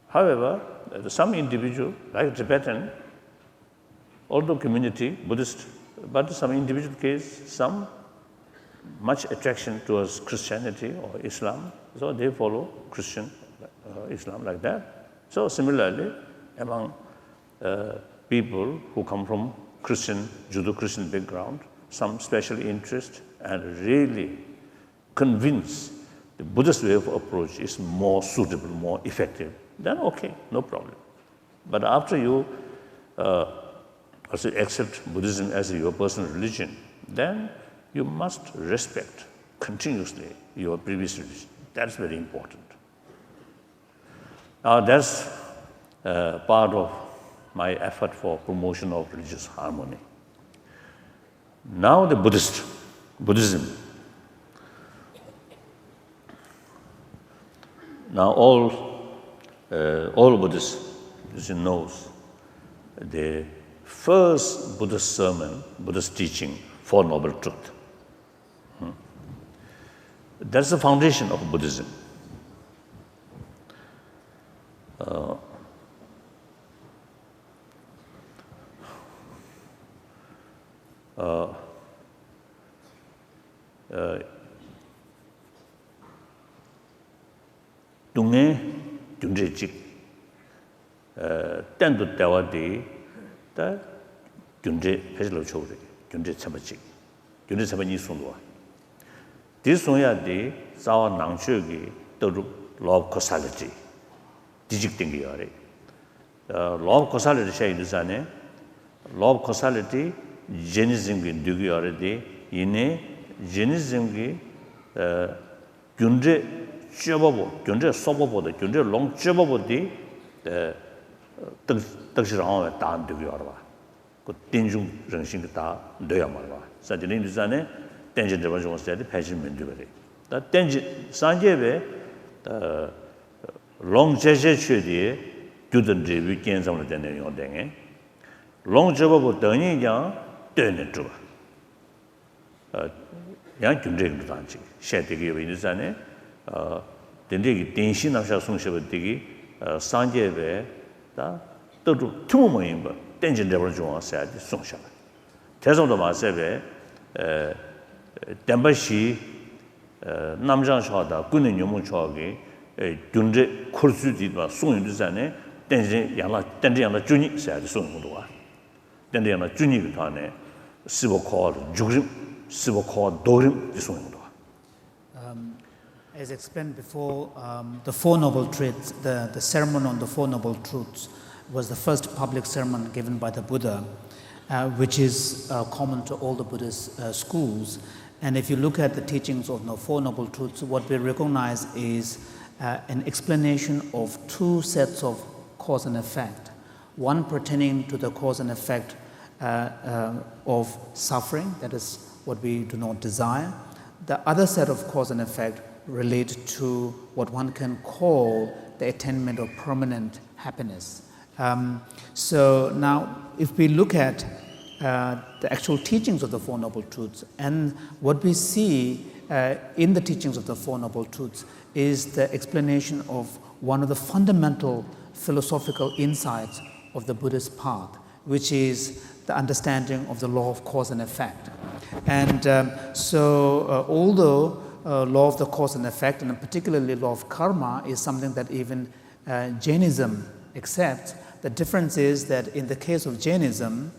Speaker 1: However, some individual, like Tibetan, although community, Buddhist, but some individual case, some much attraction towards Christianity or Islam, so they follow Christian Islam like that. So similarly, among people who come from Christian, Judeo-Christian background, some special interest and really convince the Buddhist way of approach is more suitable, more effective, then okay, no problem. But after you also accept Buddhism as your personal religion, then you must respect continuously your previous religion. That's very important. Now that's part of my effort for promotion of religious harmony. Now the Buddhism. Now all Buddhists knows the first Buddhist sermon, Buddhist teaching, Four Noble Truths. That's the foundation of Buddhism. Dunge dunje chik tendu dewa di da dunje pejlo chore dunje chaba chik dunje chaba ni sunwa di sunya di zawa nangchö gi toru law of causality dijik tingi yare law of causality shay dusane law of causality Jainism gi dugi yare di ine Jainism gi dunje chöbobo dunje sobobo da dunje long chöbobo di 딱시랑 다 되게 알아. 그 땡중 정신 다 돼야 말아. 사진이 이전에 땡진 저번 좀 했을 때 패시면 되거든. 다 땡진 산제베 롱 제제 취디 두든 리뷰 견성을 되는 용어등에 롱 저보고 더니냐 되는 줘. 양 준비를 단지 셰되게 이전에 된대기 땡신하셔 송셔버되기 산제베 다 또도 투모인 거 땡진 데버 좀 왔어야 송셔. 대성도 마세베 덴바시 남장샤다 군의 요문 초하게 준제 콜수디바 송인들산에 땡진 양라 준이 써야 송문도 와. 땡진 양라 준이 그 안에 15코 죽음 15코 도림 송문도 와.
Speaker 2: As explained before, the Four Noble Truths, the sermon on the Four Noble Truths was the first public sermon given by the Buddha, which is common to all the Buddhist schools. And if you look at the teachings of the Four Noble Truths, what we recognize is an explanation of two sets of cause and effect. One pertaining to the cause and effect of suffering, that is what we do not desire. The other set of cause and effect relate to what one can call the attainment of permanent happiness. So now, if we look at the actual teachings of the Four Noble Truths, and what we see in the teachings of the Four Noble Truths is the explanation of one of the fundamental philosophical insights of the Buddhist path, which is the understanding of the law of cause and effect. And although law of the cause and effect, and particularly law of karma, is something that even Jainism accepts, the difference is that in the case of Jainism,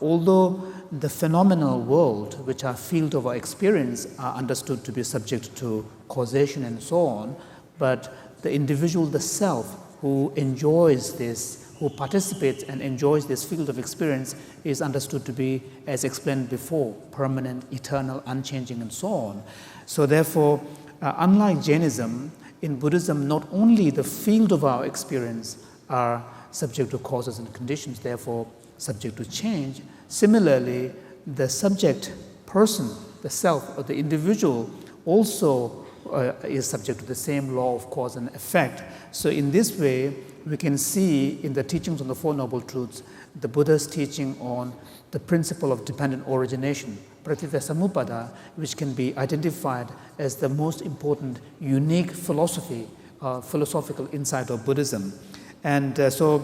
Speaker 2: although the phenomenal world, which are field of our experience, are understood to be subject to causation and so on, but the individual, the self, who enjoys this, who participates and enjoys this field of experience, is understood to be, as explained before, permanent, eternal, unchanging, and so on. So therefore, unlike Jainism, in Buddhism, not only the field of our experience are subject to causes and conditions, therefore subject to change. Similarly, the subject person, the self, or the individual also is subject to the same law of cause and effect. So in this way, we can see in the teachings on the Four Noble Truths, the Buddha's teaching on the principle of dependent origination, pratitya samuppada, which can be identified as the most important, unique philosophical insight of Buddhism. And so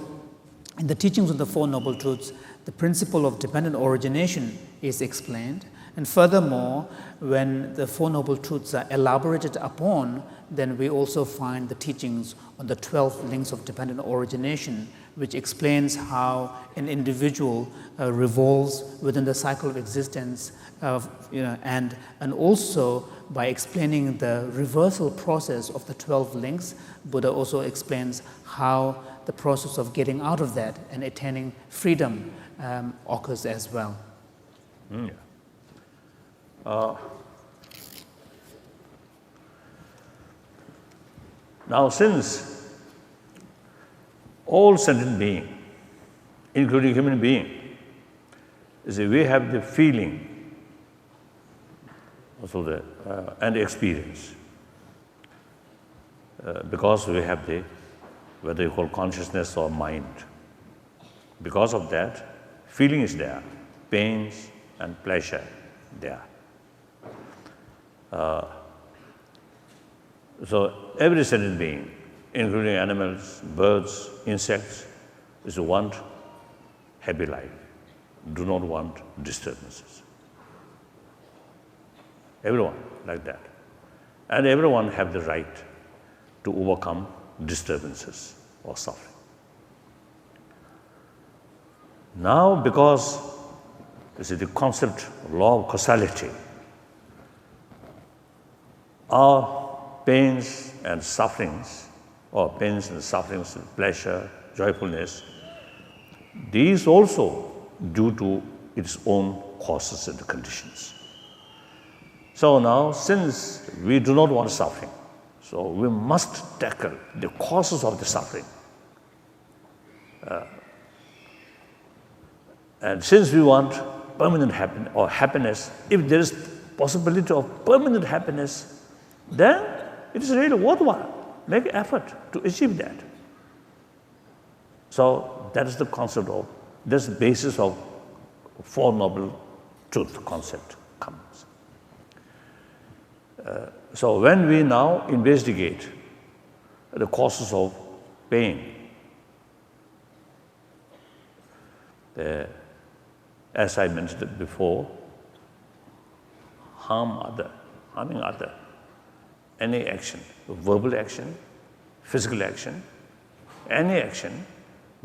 Speaker 2: in the teachings on the Four Noble Truths, the principle of dependent origination is explained. And furthermore, when the Four Noble Truths are elaborated upon, then we also find the teachings on the 12 links of dependent origination, which explains how an individual revolves within the cycle of existence, and also by explaining the reversal process of the 12 links, Buddha also explains how the process of getting out of that and attaining freedom occurs as well.
Speaker 1: Now, since all sentient beings, including human being, we have the feeling also and experience because we have the, whether you call consciousness or mind. Because of that, feeling is there, pains and pleasure there. So every sentient being, including animals, birds, insects, want happy life, do not want disturbances. Everyone like that. And everyone have the right to overcome disturbances or suffering. Now, because this is the concept of law of causality, our pains and sufferings, or pains and sufferings, pleasure, joyfulness, these also due to its own causes and conditions. So now, since we do not want suffering, so we must tackle the causes of the suffering. And since we want permanent happiness, if there is possibility of permanent happiness, then it is really worthwhile. Make effort to achieve that. So that is the concept of, that's the basis of Four Noble Truth concept comes. So when we now investigate the causes of pain, as I mentioned before, harming other, any action, verbal action, physical action, any action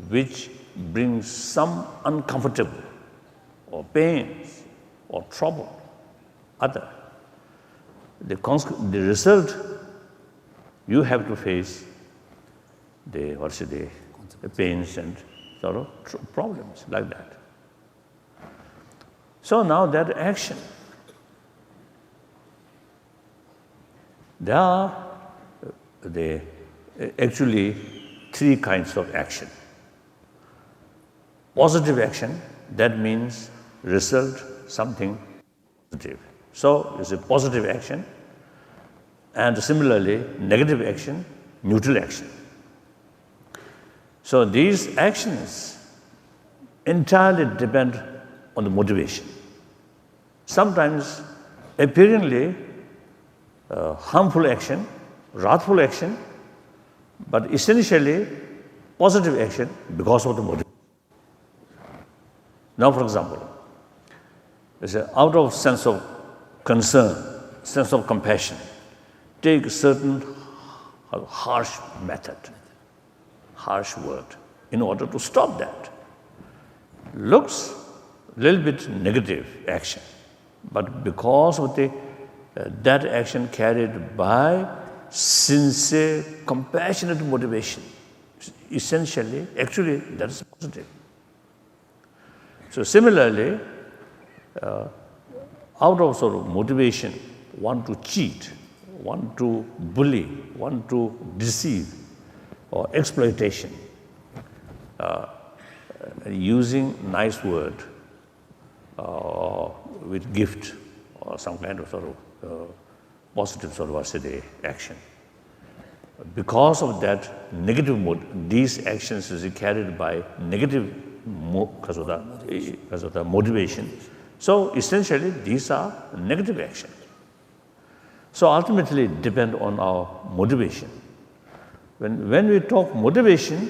Speaker 1: which brings some uncomfortable or pains or trouble, other. The result, you have to face the pains and sort of problems like that. So now that action, there are actually three kinds of action. Positive action, that means result something positive. So it's a positive action. And similarly, negative action, neutral action. So these actions entirely depend on the motivation. Sometimes apparently harmful action, wrathful action, but essentially positive action because of the motivation. Now, for example, out of sense of concern, sense of compassion, take a certain harsh method, harsh word, in order to stop that. Looks a little bit negative action, but because of that action carried by sincere, compassionate motivation, essentially, actually, that is positive. So similarly, out of sort of motivation, want to cheat, want to bully, want to deceive, or exploitation, using nice word with gift or some kind of sort of positive sort of action. Because of that negative mode, these actions is carried by negative because of the motivation. So essentially, these are negative actions. So ultimately, it depends on our motivation. When we talk motivation,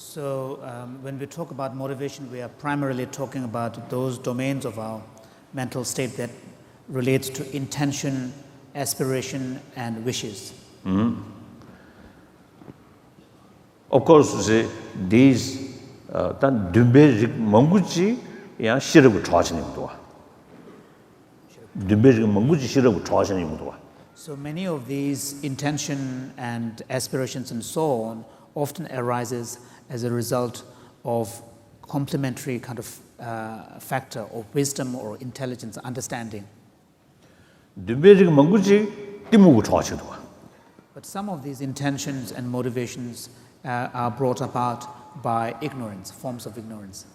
Speaker 2: So when we talk about motivation, we are primarily talking about those domains of our mental state that relates to intention, aspiration, and wishes.
Speaker 1: Of course, these 단 듬베직 멍구지 야 시럽을 좋아하시는 것도 와. 듬베직 멍구지 시럽을 좋아하시는 것도 와.
Speaker 2: So many of these intention and aspirations and so on often arises as a result of complementary kind of factor of wisdom or intelligence, understanding.
Speaker 1: 듬베직 멍구지 띠무고 좋아하시는 와.
Speaker 2: But some of these intentions and motivations are brought about by ignorance, forms of ignorance.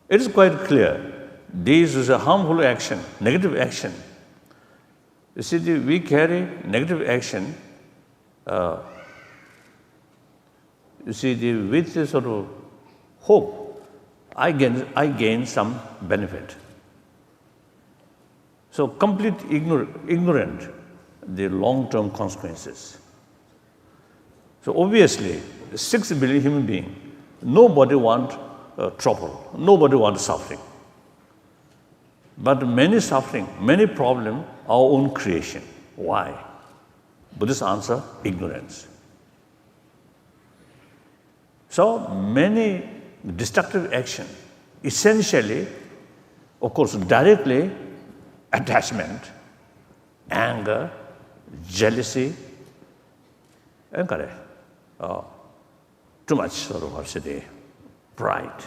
Speaker 1: It is quite clear. This is a harmful action, negative action. You see, we carry negative action. You see, with this sort of hope, I gain some benefit. So complete ignorant the long-term consequences. So obviously, 6 billion human beings, nobody want trouble, nobody want suffering. But many suffering, many problems, our own creation. Why? Buddhist answer, ignorance. So many destructive action, essentially, of course, directly attachment, anger, jealousy, and too much sort of pride.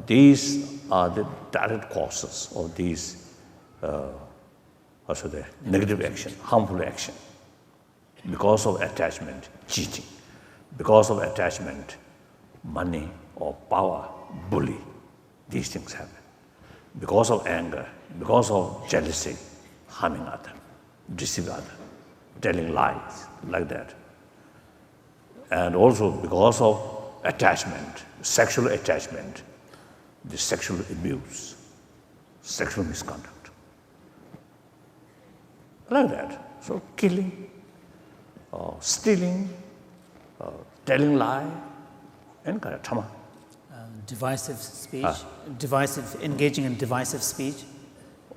Speaker 1: These are the direct causes of these negative action, harmful action. Because of attachment, cheating. Because of attachment, money or power, bully. These things happen. Because of anger, because of jealousy, harming others, deceiving others, telling lies, like that. And also because of attachment, sexual attachment, the sexual abuse, sexual misconduct. Like that. So killing, stealing, telling lie, and karma.
Speaker 2: Divisive speech, engaging in divisive speech.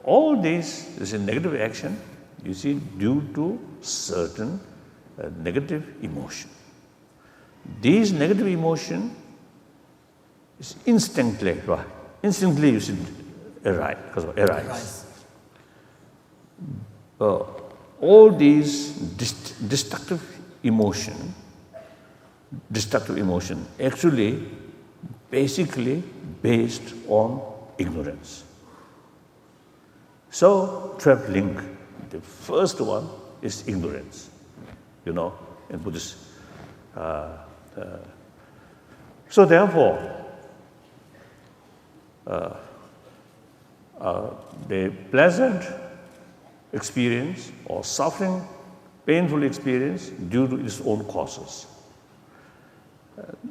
Speaker 1: All this is a negative action, you see, due to certain negative emotion. These negative emotion is instinctively you should arise. All these destructive emotion actually basically based on ignorance. So, 12th link, the first one is ignorance, in Buddhist. So therefore, the pleasant experience or suffering, painful experience due to its own causes.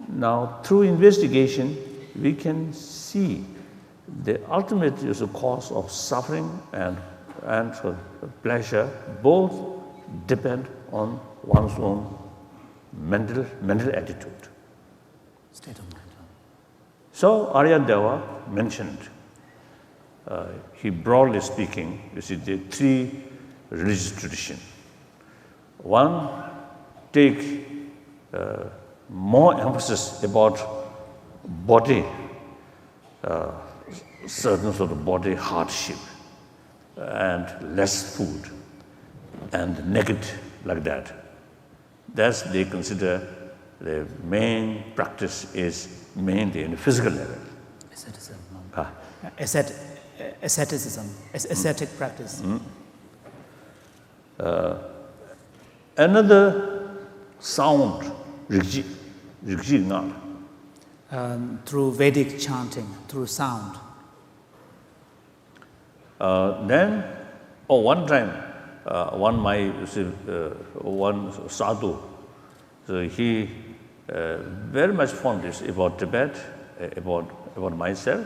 Speaker 1: Now, through investigation, we can see the ultimate cause of suffering and pleasure both depend on one's own mental attitude.
Speaker 2: State of mind.
Speaker 1: So Aryadeva mentioned, he broadly speaking, you see the three religious traditions. One take more emphasis about body, certain sort of body hardship, and less food, and naked like that. Thus, they consider the main practice is mainly in the physical level.
Speaker 2: Asceticism. Asceticism. Ascetic practice.
Speaker 1: Another sound,
Speaker 2: through Vedic chanting, through sound.
Speaker 1: Then, one time, one sadhu, so he very much fond about Tibet, about myself.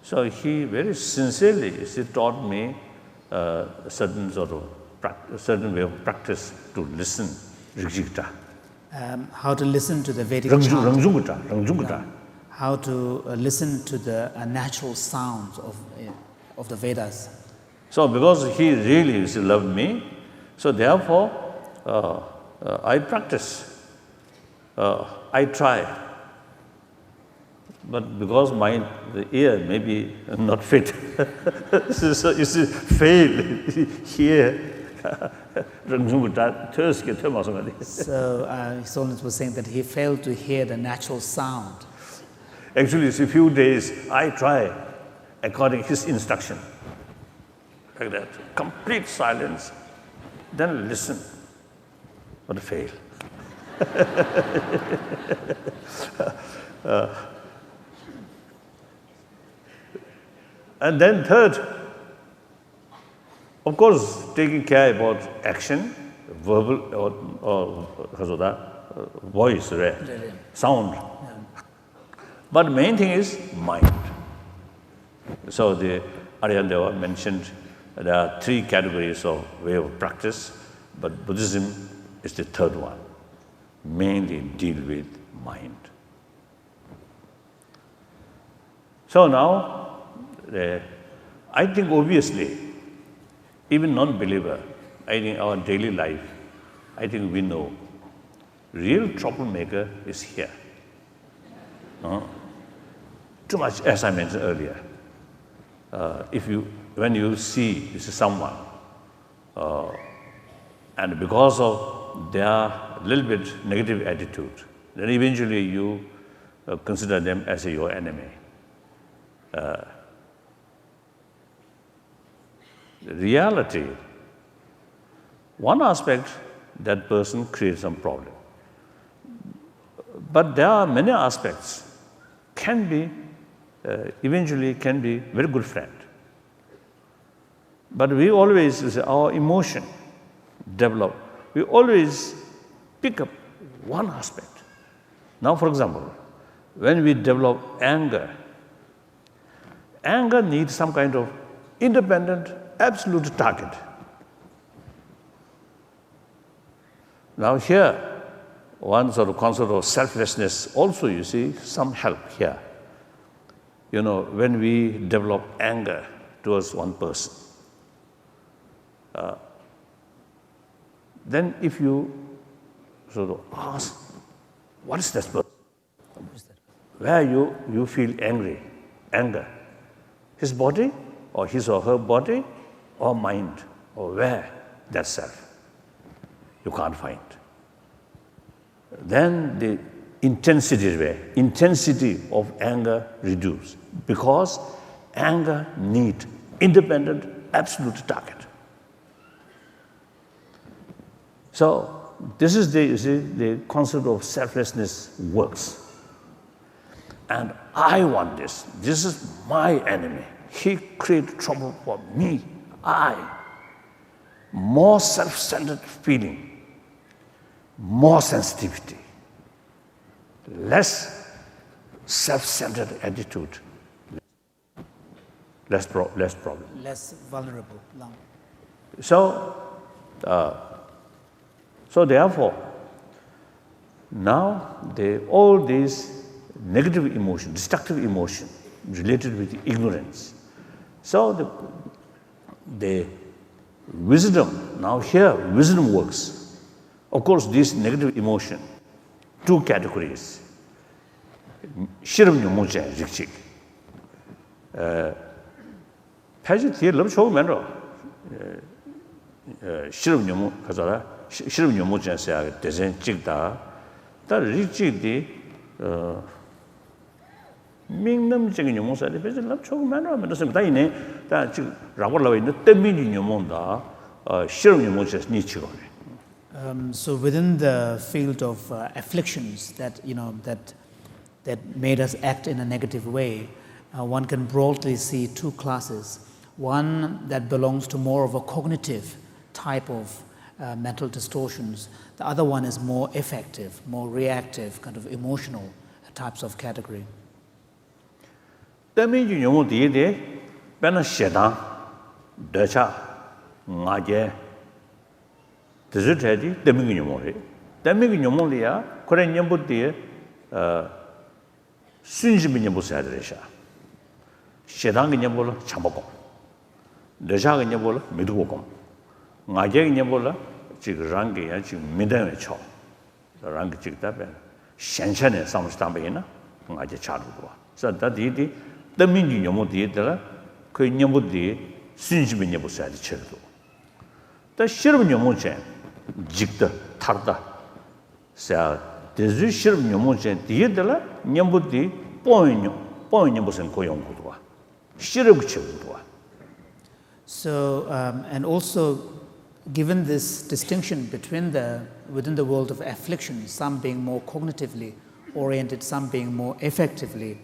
Speaker 1: So he very sincerely taught me certain way of practice to listen Rigjigta.
Speaker 2: How to listen to the Vedic chant. How to listen to the natural sounds of the Vedas.
Speaker 1: So because he really loved me, so therefore I practice. I try But because the ear may be not fit, so you see, fail here.
Speaker 2: So His Holiness was saying that he failed to hear the natural sound.
Speaker 1: Actually, it's a few days I try according to his instruction. Like that. Complete silence. Then listen. But fail. And then third, of course, taking care about action, verbal or voice, right? Sound.
Speaker 2: Yeah.
Speaker 1: But main thing is mind. So the Aryandeva mentioned there are 3 categories of way of practice, but Buddhism is the third one. Mainly deal with mind. So now, I think obviously, even non-believer, I think our daily life, I think we know, real troublemaker is here. Too much, as I mentioned earlier. When you see someone, and because of their little bit negative attitude, then eventually you consider them as your enemy. Reality, one aspect, that person creates some problem. But there are many aspects, eventually can be very good friend. But we always, our emotion develop, we always pick up one aspect. Now, for example, when we develop anger needs some kind of independent, absolute target. Now here, one sort of concept of selflessness also, you see, some help here. You know, when we develop anger towards one person, then if you sort of ask, what is that person? Where you feel anger? His body, or his or her body, or mind, or where? That self. You can't find. Then the intensity of anger reduces, because anger needs independent, absolute target. So this is the concept of selflessness works. And I want this. This is my enemy. He creates trouble for me. More self-centered feeling, more sensitivity, less self-centered attitude, less problem.
Speaker 2: Less vulnerable.
Speaker 1: So therefore, now all these negative emotion, destructive emotion related with ignorance. So the wisdom, now here wisdom works. Of course, this negative emotion, 2 categories. Shiram nyumuche rikchik. Paji thiye lab chogu menro. Shiram nyumu kazara, shiram nyumuche se dezen chikda. Ta rikchik di mingnam chigi nyumu sa di paji lab chogu menro. Mendo se mtaine ta chik rakwa lawa ina temini nyumunda shiram nyumuche ni chigone.
Speaker 2: So within the field of afflictions that made us act in a negative way, one can broadly see 2 classes. One that belongs to more of a cognitive type of mental distortions. The other one is more affective, more reactive, kind of emotional types of category.
Speaker 1: Temiji nyomu diye bena shedan, decha, ngaje. Tezutedi temigi nyomori. Temigi nyomori ya kore nyambu diye sunjibi nyambu sayadresha. Shedangi nyambu la chambakong. Decha gi nyambu la midugokong. Ngaje gi nyambu la chik rangi ya chik midangwe chao. Rangi chik tabe shenshane samstambe ina ngaje chaduwa. So that the meaning Yomodi, Koi Nyamudi, Sinjibin Yabusadi Chirdo. The Shirm Yomochen, Jikta, Tarda, Sa, the Shirm Yomochen, Diedela, Nyambudi, Point Yambus and Koyong Gudwa. Shirm Childwa.
Speaker 2: So, and also, given this distinction between within the world of affliction, some being more cognitively oriented, some being more effectively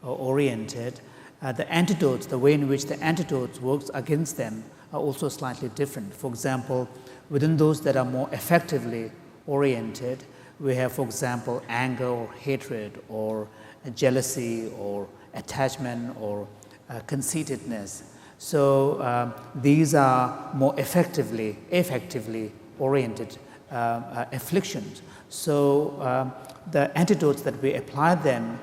Speaker 2: oriented, the antidotes, the way in which the antidotes works against them are also slightly different. For example, within those that are more effectively oriented, we have, for example, anger or hatred or jealousy or attachment or conceitedness. So these are more effectively oriented afflictions. So the antidotes that we apply them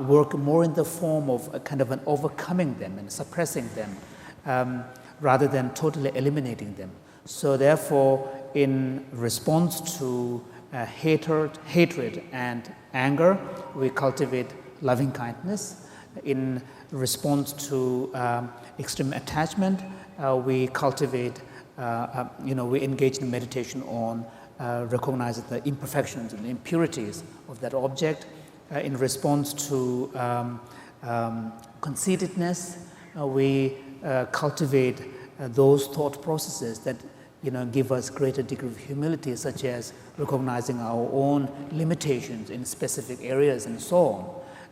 Speaker 2: work more in the form of a kind of an overcoming them and suppressing them rather than totally eliminating them. So therefore, in response to hatred and anger, we cultivate loving kindness. In response to extreme attachment, we cultivate, we engage in meditation on recognizing the imperfections and impurities of that object. In response to conceitedness, we cultivate those thought processes that give us greater degree of humility, such as recognizing our own limitations in specific areas and so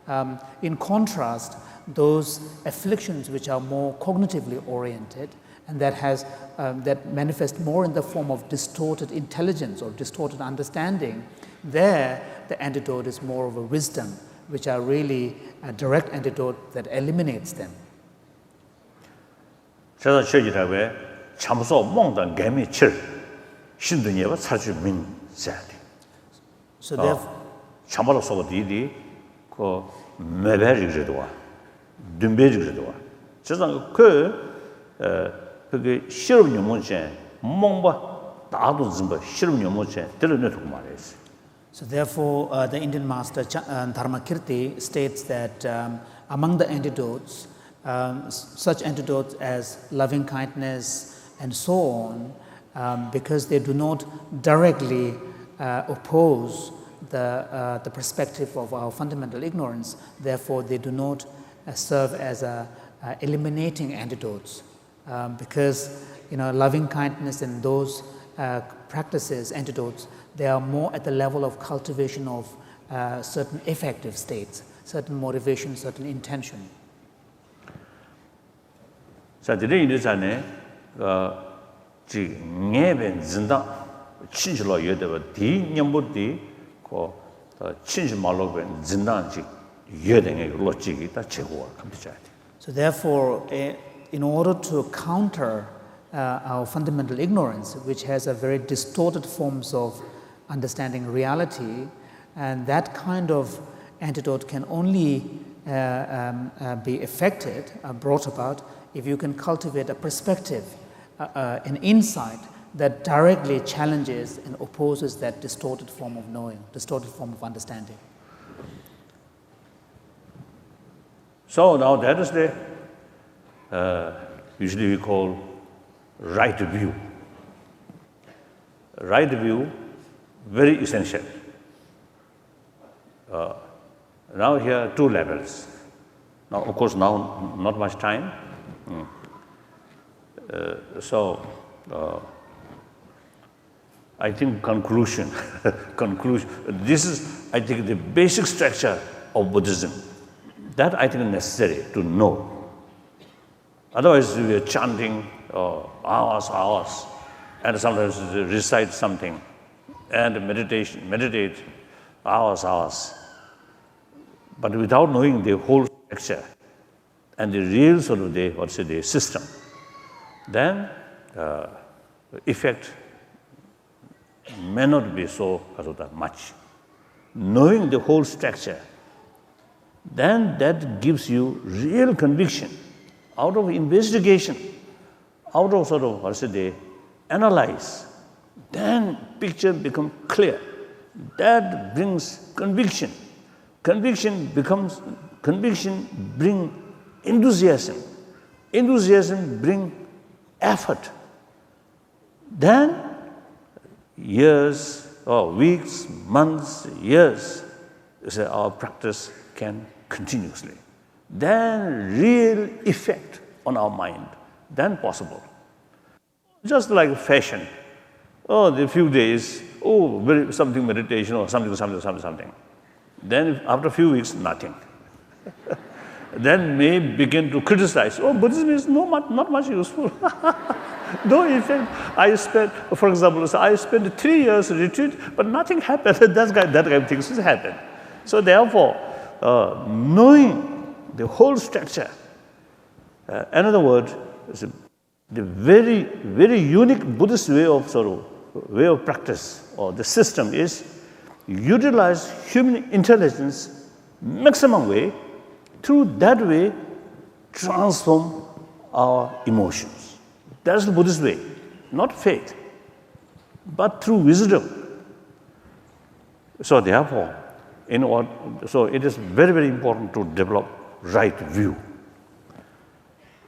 Speaker 2: on. In contrast, those afflictions which are more cognitively oriented and that manifest more in the form of distorted intelligence or distorted understanding, there the antidote is more of a wisdom, which are really a direct antidote that eliminates them.
Speaker 1: 제가 저기라고 참소 몽단 개미 칠 신도니와 사주 민 자리.
Speaker 2: So therefore,
Speaker 1: 참말로 소고 디디 그 매배지도 와. 듬배지도 와. 저는 그게 실험 요문체 몽바 다도 좀 실험 요문체 들으려고 말했어요.
Speaker 2: So therefore, the Indian master Dharmakirti states that among the antidotes, such antidotes as loving kindness and so on, because they do not directly oppose the perspective of our fundamental ignorance, therefore they do not serve as eliminating antidotes, because loving kindness and those practices, antidotes, they are more at the level of cultivation of certain effective states, certain motivation, certain intention.
Speaker 1: 자, 이래 이르잖아요. 지 녜벤 진다 친실로 여대버 디 냠부디 고 친실 말로벤 진다지 여대게 로직이 다 제고와 감지자야.
Speaker 2: So therefore, in order to counter our fundamental ignorance, which has a very distorted forms of understanding reality, and that kind of antidote can only be effected, brought about, if you can cultivate a perspective, an insight that directly challenges and opposes that distorted form of knowing, distorted form of understanding.
Speaker 1: So now that is the usually we call right view. Right view, very essential. Now here two levels. Now of course now not much time. I think conclusion. This is, I think, the basic structure of Buddhism. That I think is necessary to know. Otherwise, we are chanting hours, and sometimes recite something, and meditate hours. But without knowing the whole structure and the real sort of the system, then effect may not be so much. Knowing the whole structure, then that gives you real conviction. Out of investigation, out of sort of analyze, then picture becomes clear. That brings conviction. Conviction becomes conviction bring enthusiasm. Enthusiasm bring effort. Then years or weeks, months, years, our practice can continuously. Then real effect on our mind, then possible. Just like fashion. Oh, the few days, something meditation or something. Then after a few weeks, nothing. Then may begin to criticize. Oh, Buddhism is not much useful. No effect. For example, I spent 3 years retreat, but nothing happened. that kind of things happen. So therefore, knowing the whole structure, another word, is the very, very unique Buddhist way of practice, or the system is utilize human intelligence maximum way, through that way transform our emotions. That's the Buddhist way, not faith, but through wisdom. So therefore, so it is very, very important to develop right view.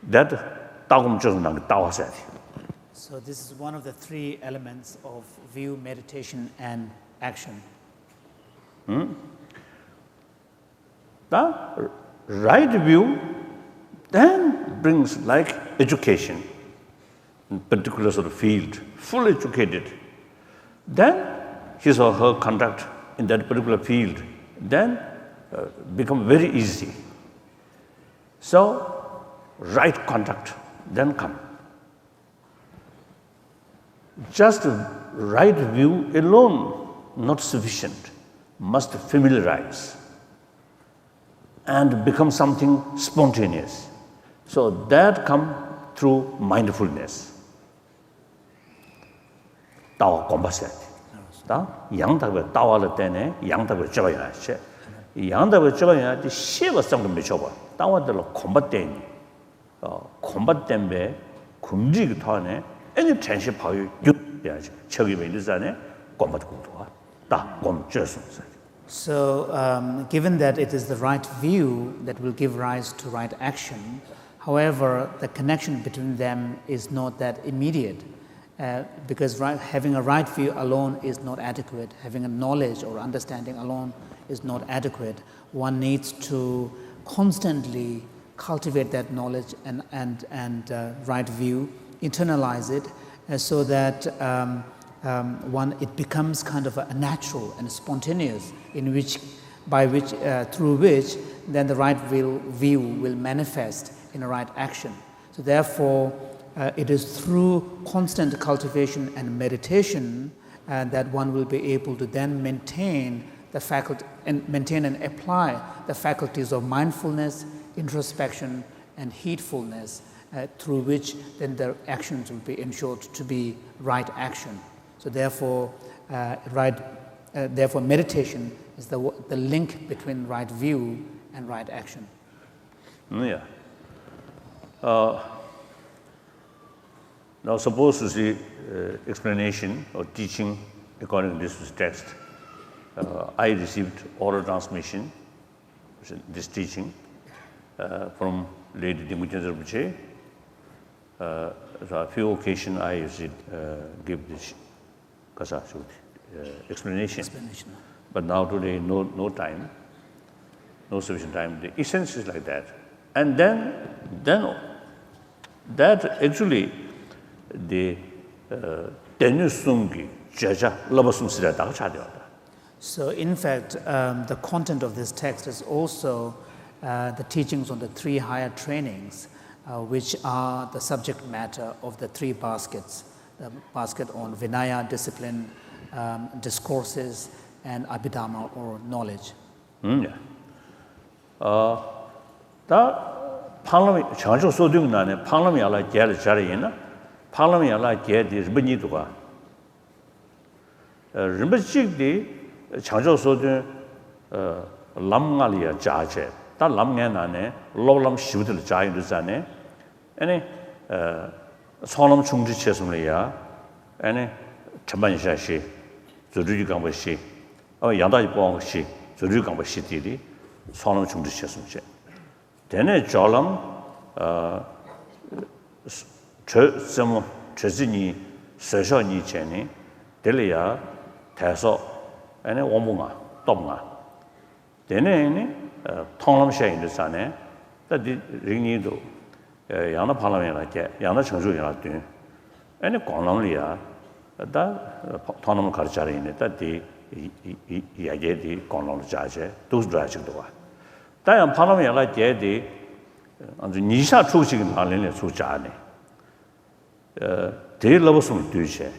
Speaker 1: That
Speaker 2: so this is one of the 3 elements of view, meditation, and action.
Speaker 1: The right view then brings like education, in particular sort of field, fully educated. Then his or her conduct in that particular field then become very easy. So right conduct then come. Just right view alone not sufficient. Must familiarize and become something spontaneous. So that come through mindfulness. Tawa kombaset. Ta yang ta tawa le tene yang ta chaba ya che. Yang ta chaba ya di sheba sang de choba. Tawa de lo combat combat tembe kumji 그 타네 any tension 파유 야 저기 왜 이러잖아요. combat 공도와 다 검죄선.
Speaker 2: So, given that it is the right view that will give rise to right action, however, the connection between them is not that immediate, because having a right view alone is not adequate. Having a knowledge or understanding alone is not adequate. One needs to constantly cultivate that knowledge and right view, internalize it, so that it becomes kind of a natural and spontaneous, through which then the right view will manifest in a right action. So therefore, it is through constant cultivation and meditation that one will be able to then maintain and apply the faculties of mindfulness, introspection, and heedfulness, through which then the actions will be ensured to be right action. So therefore, meditation is the link between right view and right action.
Speaker 1: Yeah. Now, suppose to see explanation or teaching according to this text. I received oral transmission, this teaching, from Lady Dimutjan Rinpoche. So a few occasions I used to give this explanation. But now today, no time, no sufficient time. The essence is like that. And then that actually the Tenyusungi Jaja Labasum Sira.
Speaker 2: So in fact, the content of this text is also the teachings on the 3 higher trainings, which are the subject matter of the 3 baskets. The basket on Vinaya, discipline, discourses, and Abhidhamma or knowledge.
Speaker 1: Parliament, Chancho Sodung Nane, Parliament like Jal Jarina, Parliament like Jad is Benituga. Rimbachic de Chancho Sodung Lamgalia Jaje, that Lamganane, Lolam Shudel Jai Zane, any Solemn Chungji Chesumlia, any Chaban Shashi, the Rudigambashi, or Yanda Bongshi, the Rudigambashi, 소놈 중지셨음지. 되네 졸람 저점 저진이 서서니 전에 될이야 대서 안에 원봉아 또봉아 되네니 통람샤인의 산에 다디 링니도 양나 팔라면라게 양나 청주이라 돼 아니 공람리야 다 통람 가르쳐리네 다디 이야기디 공람을 자제 도스라지도 와 다양 팔라면라게 디 아주 니샤出行 나는에 수자네 대러버스는 뒤에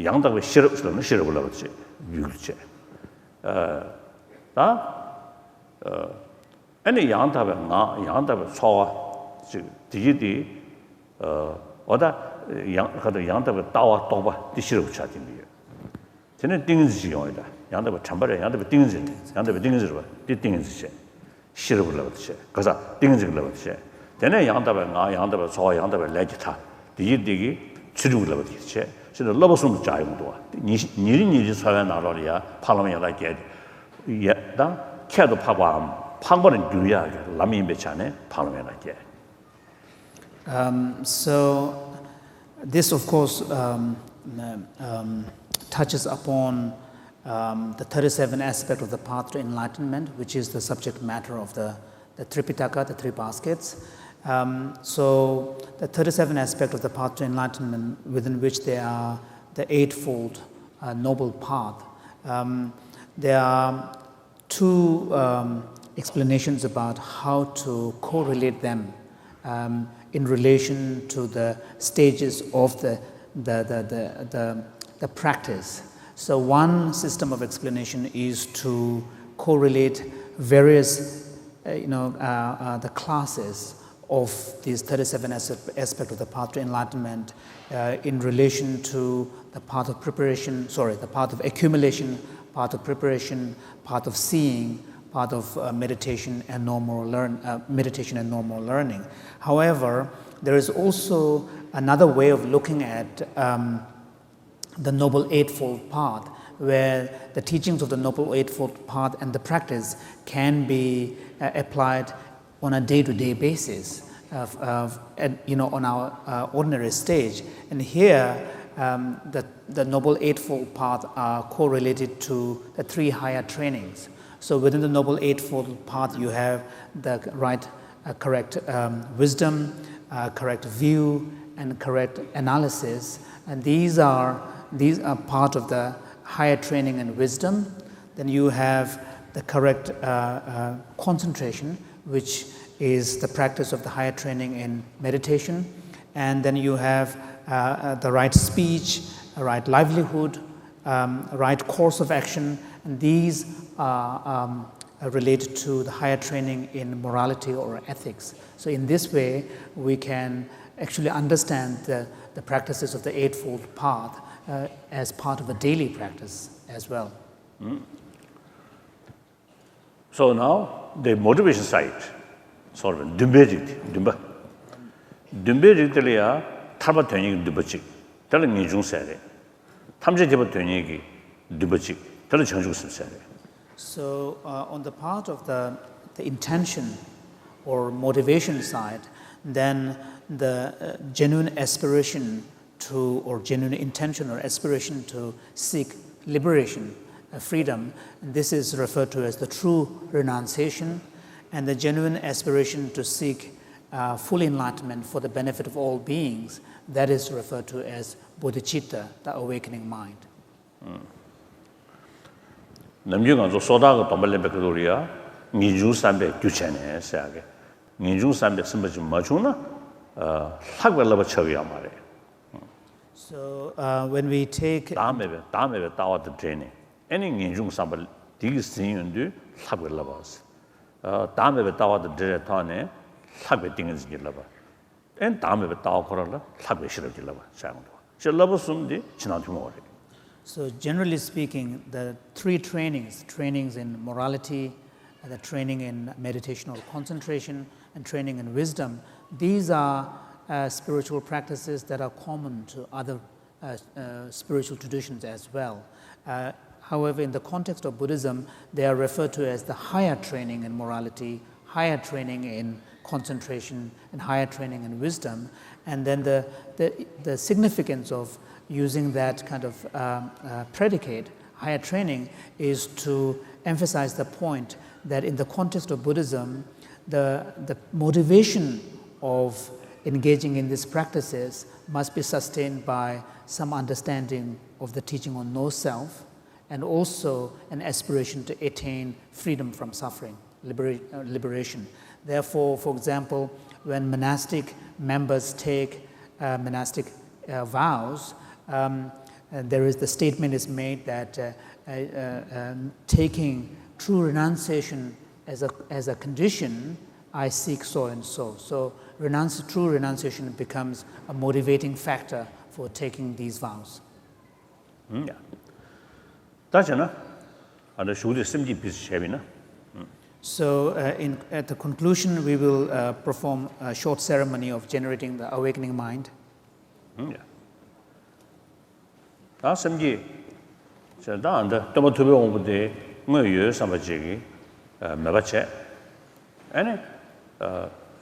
Speaker 1: 양답의 시럽스는 시럽을 넣었지 유르지 아니 양답의 양답의 소화 즉 디디 어다 양답의 따와 또봐 디시럽 차진이에요 저는 띵지 용이다 양답의 참발에 양답의 띵지 봐 띵지 시럽을 넣었지 그래서 띵지를 넣었지 되네 양답의 양답의 소화 양답의 레지타 디디기 추죽을 넣었지 진짜 러버스는 자유도 니리 사회 나라리야 팔로면이라게 예다 캐도 파과 판거는 유야게 라민 배찬에 팔로면이라게
Speaker 2: So this of course touches upon the 37 aspect of the path to enlightenment, which is the subject matter of the Tripitaka, the three baskets. So the 37 aspect of the path to enlightenment, within which there are the eightfold noble path. There are two explanations about how to correlate them in relation to the stages of the practice. So one system of explanation is to correlate various, the classes of these 37 aspects of the path to enlightenment in relation to the path of preparation, the path of accumulation, path of preparation, path of seeing, path of meditation and normal learning. However, there is also another way of looking at the Noble Eightfold Path, where the teachings of the Noble Eightfold Path and the practice can be applied on a day-to-day basis, on our ordinary stage. And here, the Noble Eightfold Path are correlated to the three higher trainings. So within the Noble Eightfold Path, you have the correct wisdom, correct view, and correct analysis. And these are part of the higher training and wisdom. Then you have the correct concentration, which is the practice of the higher training in meditation. And then you have the right speech, right livelihood, right course of action, and these are related to the higher training in morality or ethics. So in this way, we can actually understand the practices of the Eightfold Path as part of a daily practice as well.
Speaker 1: So now the motivation side, sort of dumba. Dumba telya tarba tönyi dumbachi. Tala nginjung sare. Tamje deba tönyi dumbachi. Tala changju sare.
Speaker 2: So on the part of the intention or motivation side, then the genuine aspiration to, or genuine intention or aspiration to seek liberation, freedom, this is referred to as the true renunciation, and the genuine aspiration to seek full enlightenment for the benefit of all beings, that is referred to as bodhicitta, the awakening mind.
Speaker 1: 남중간조 소다가 동발레백도리야 니중산배 규체네 세하게 니중산배 선배지 맞추나 학벌러버 처위야 말해.
Speaker 2: So when we take
Speaker 1: 다음에 따와도 되네. 애니 니중산배 디기 스인인데 학벌러버스. 다음에 따와도 되래 타네 학배 띵은지 길러봐. 엔 다음에 따와 걸어라 학배 싫어 길러봐. 자고도. 실러버스인데 지나도 뭐래.
Speaker 2: So generally speaking, the three trainings in morality, the training in meditation or concentration, and training in wisdom, these are spiritual practices that are common to other spiritual traditions as well. However, in the context of Buddhism, they are referred to as the higher training in morality, higher training in concentration, and higher training in wisdom. And then the significance of using that kind of predicate, higher training, is to emphasize the point that in the context of Buddhism, the motivation of engaging in these practices must be sustained by some understanding of the teaching on no self, and also an aspiration to attain freedom from suffering, liberation. Therefore, for example, when monastic members take monastic vows, there is the statement is made that taking true renunciation as a condition, I seek so and so. So true renunciation becomes a motivating factor for taking these vows.
Speaker 1: Yeah. That's enough. And the should simply be shaving.
Speaker 2: So at the conclusion, we will perform a short ceremony of generating the awakening mind.
Speaker 1: Yeah. That's simply so that the tomato over the Moyo Samajigi, Mabache, and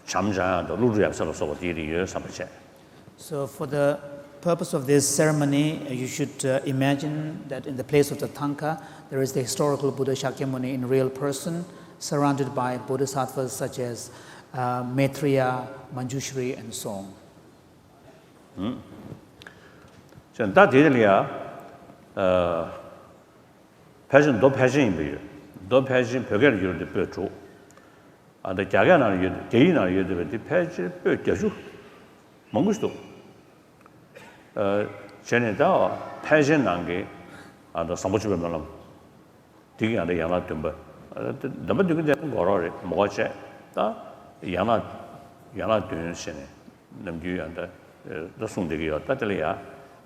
Speaker 1: Chamja, the Lulu of the Samache.
Speaker 2: So for the purpose of this ceremony, you should imagine that in the place of the Tanka, there is the historical Buddha Shakyamuni in real person, surrounded by bodhisattvas such as Maitreya, Manjushri, and so on.
Speaker 1: So that is passion, do passion, do passion, Pogger, you're the Petro. And the Jagana, you're the passion, Peju, Mongusto. Cheneda, passion, Nange, and the Samuchi Malam, digging at the Yana Timber. The Madugan Gorore, Moche, Yana Dunshin, Namdu, and the Sundigi, Tatalia,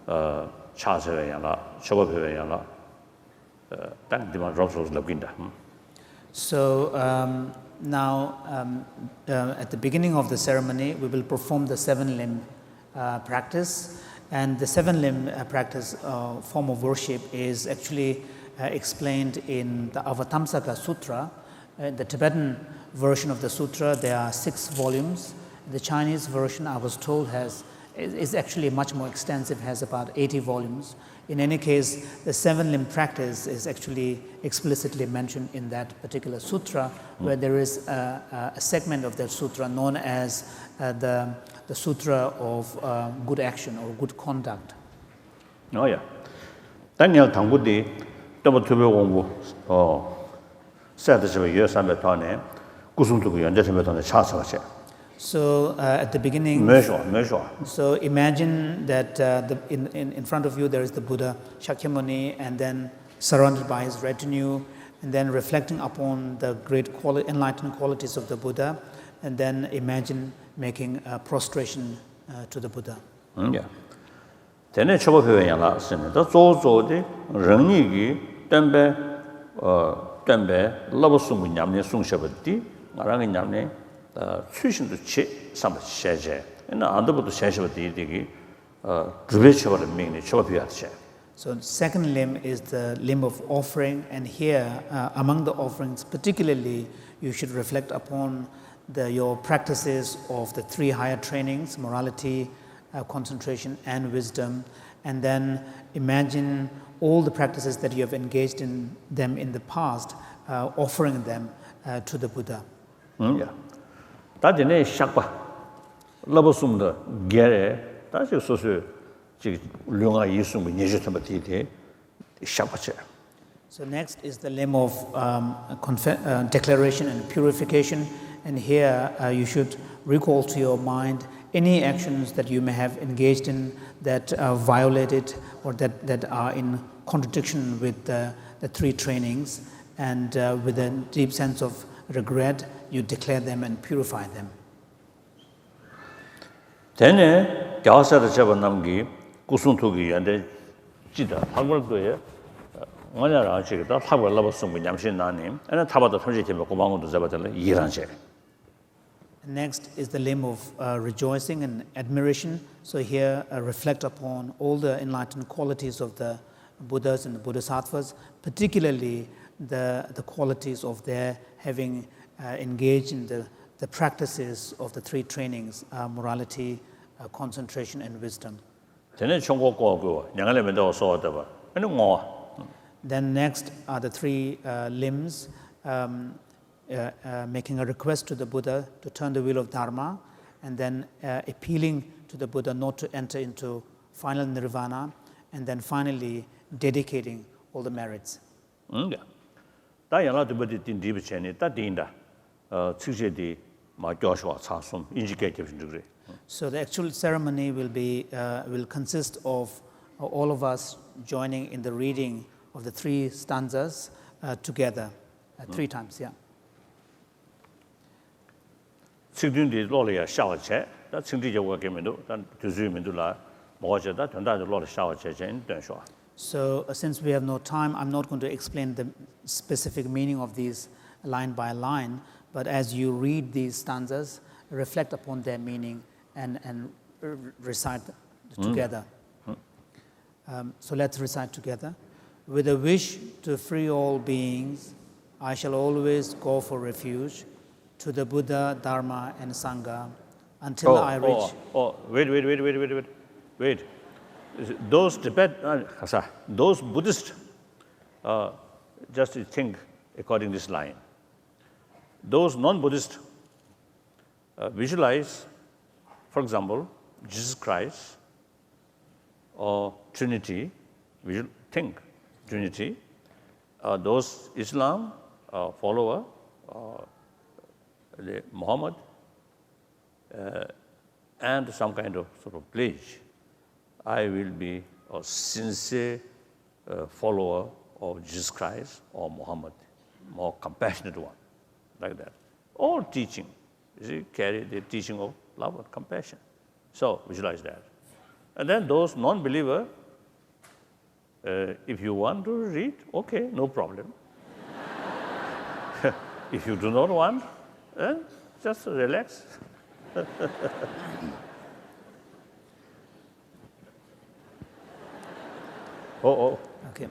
Speaker 1: Chasavayana, Chobavayana, thank the drops of Laginda.
Speaker 2: So now, at the beginning of the ceremony, we will perform the 7-limb practice. And the 7-limb practice form of worship is actually explained in the Avatamsaka Sutra. The Tibetan version of the sutra, there are 6 volumes. The Chinese version, I was told, is actually much more extensive, has about 80 volumes. In any case, the 7-limb practice is actually explicitly mentioned in that particular sutra, where there is a segment of that sutra known as the sutra of good action or good conduct.
Speaker 1: Oh, yeah. Daniel Tangudi, double to be said as a year, some time, Kusuntu, and just on the chance.
Speaker 2: So at the beginning,
Speaker 1: measure.
Speaker 2: So imagine that in front of you there is the Buddha Shakyamuni, and then surrounded by his retinue, and then reflecting upon the great enlightened qualities of the Buddha, and then imagine making a prostration to the Buddha.
Speaker 1: Yeah. Then a trouble here in last and that's also the Renigi, Tembe, Lavasum Yamne Sung Shabati, Marang Yamne. Susan to chit some share, and under the share of the judicial meaning,
Speaker 2: So, second limb is the limb of offering, and here, among the offerings, particularly, you should reflect upon your practices of the 3 higher trainings: morality, concentration, and wisdom, and then imagine all the practices that you have engaged in them in the past, offering them to the Buddha.
Speaker 1: Yeah. That is a shakpa. Labosum the Gere, that's your social Lunga Yusum, Nijitamati, Shapache.
Speaker 2: So, next is the limb of declaration and purification. And here you should recall to your mind any actions that you may have engaged in that violated or that are in contradiction with the 3 trainings, and with a deep sense of regret, you declare them and purify them.
Speaker 1: Then, Gyasa the Chabanamgi, Kusuntugi, and the Jida, Hagwell, one around Chig, that Hagwell Lavasum with Yamshin name, and a Tabata Tajitim, Kumango to Zabatala, Yiranche.
Speaker 2: Next is the limb of rejoicing and admiration. So, here reflect upon all the enlightened qualities of the Buddhas and the Bodhisattvas, particularly the qualities of their having engaged in the practices of the three trainings, morality, concentration, and wisdom. Then next are the three limbs, making a request to the Buddha to turn the wheel of Dharma, and then appealing to the Buddha not to enter into final nirvana, and then finally dedicating all the merits. So the actual ceremony will consist of all of us joining in the reading of the three stanzas together, 3 times, yeah. So since we have no time, I'm not going to explain the specific meaning of these line by line, but as you read these stanzas, reflect upon their meaning and recite together. So let's recite together. With a wish to free all beings, I shall always go for refuge to the Buddha, Dharma, and Sangha until I reach.
Speaker 1: Wait. Those those Buddhists just think according to this line. Those non-Buddhists visualize, for example, Jesus Christ or Trinity, think Trinity. Those Islam follower, the Muhammad, and some kind of sort of pledge. I will be a sincere follower of Jesus Christ or Muhammad, more compassionate one, like that. All teaching, you see, carry the teaching of love and compassion. So visualize that. And then those non-believer, if you want to read, okay, no problem. If you do not want, then just relax.
Speaker 2: Okay.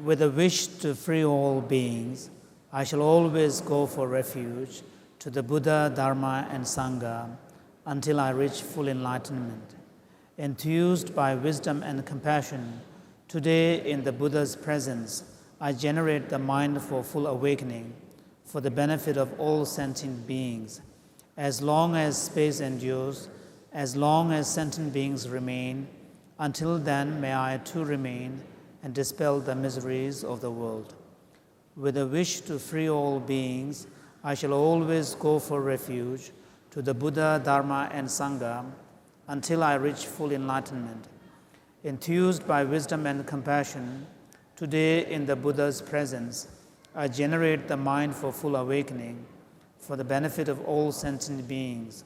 Speaker 2: With a wish to free all beings, I shall always go for refuge to the Buddha, Dharma, and Sangha until I reach full enlightenment. Enthused by wisdom and compassion, today in the Buddha's presence, I generate the mind for full awakening for the benefit of all sentient beings. As long as space endures, as long as sentient beings remain, until then may I too remain and dispel the miseries of the world. With a wish to free all beings, I shall always go for refuge to the Buddha, Dharma, and Sangha until I reach full enlightenment. Enthused by wisdom and compassion, today in the Buddha's presence, I generate the mind for full awakening for the benefit of all sentient beings.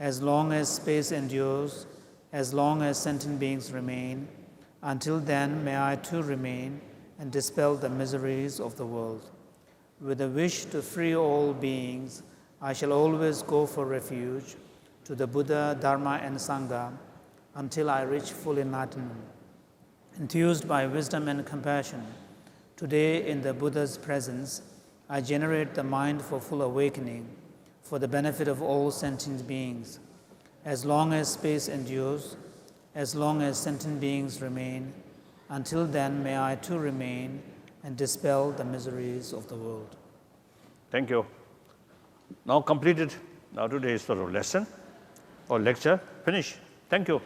Speaker 2: As long as space endures, as long as sentient beings remain, until then may I too remain and dispel the miseries of the world. With a wish to free all beings, I shall always go for refuge to the Buddha, Dharma, and Sangha until I reach full enlightenment. Enthused by wisdom and compassion, today in the Buddha's presence, I generate the mind for full awakening for the benefit of all sentient beings. As long as space endures, as long as sentient beings remain, until then may I too remain and dispel the miseries of the world.
Speaker 1: Thank you. Now completed. Now today's sort of lesson or lecture finished. Thank you.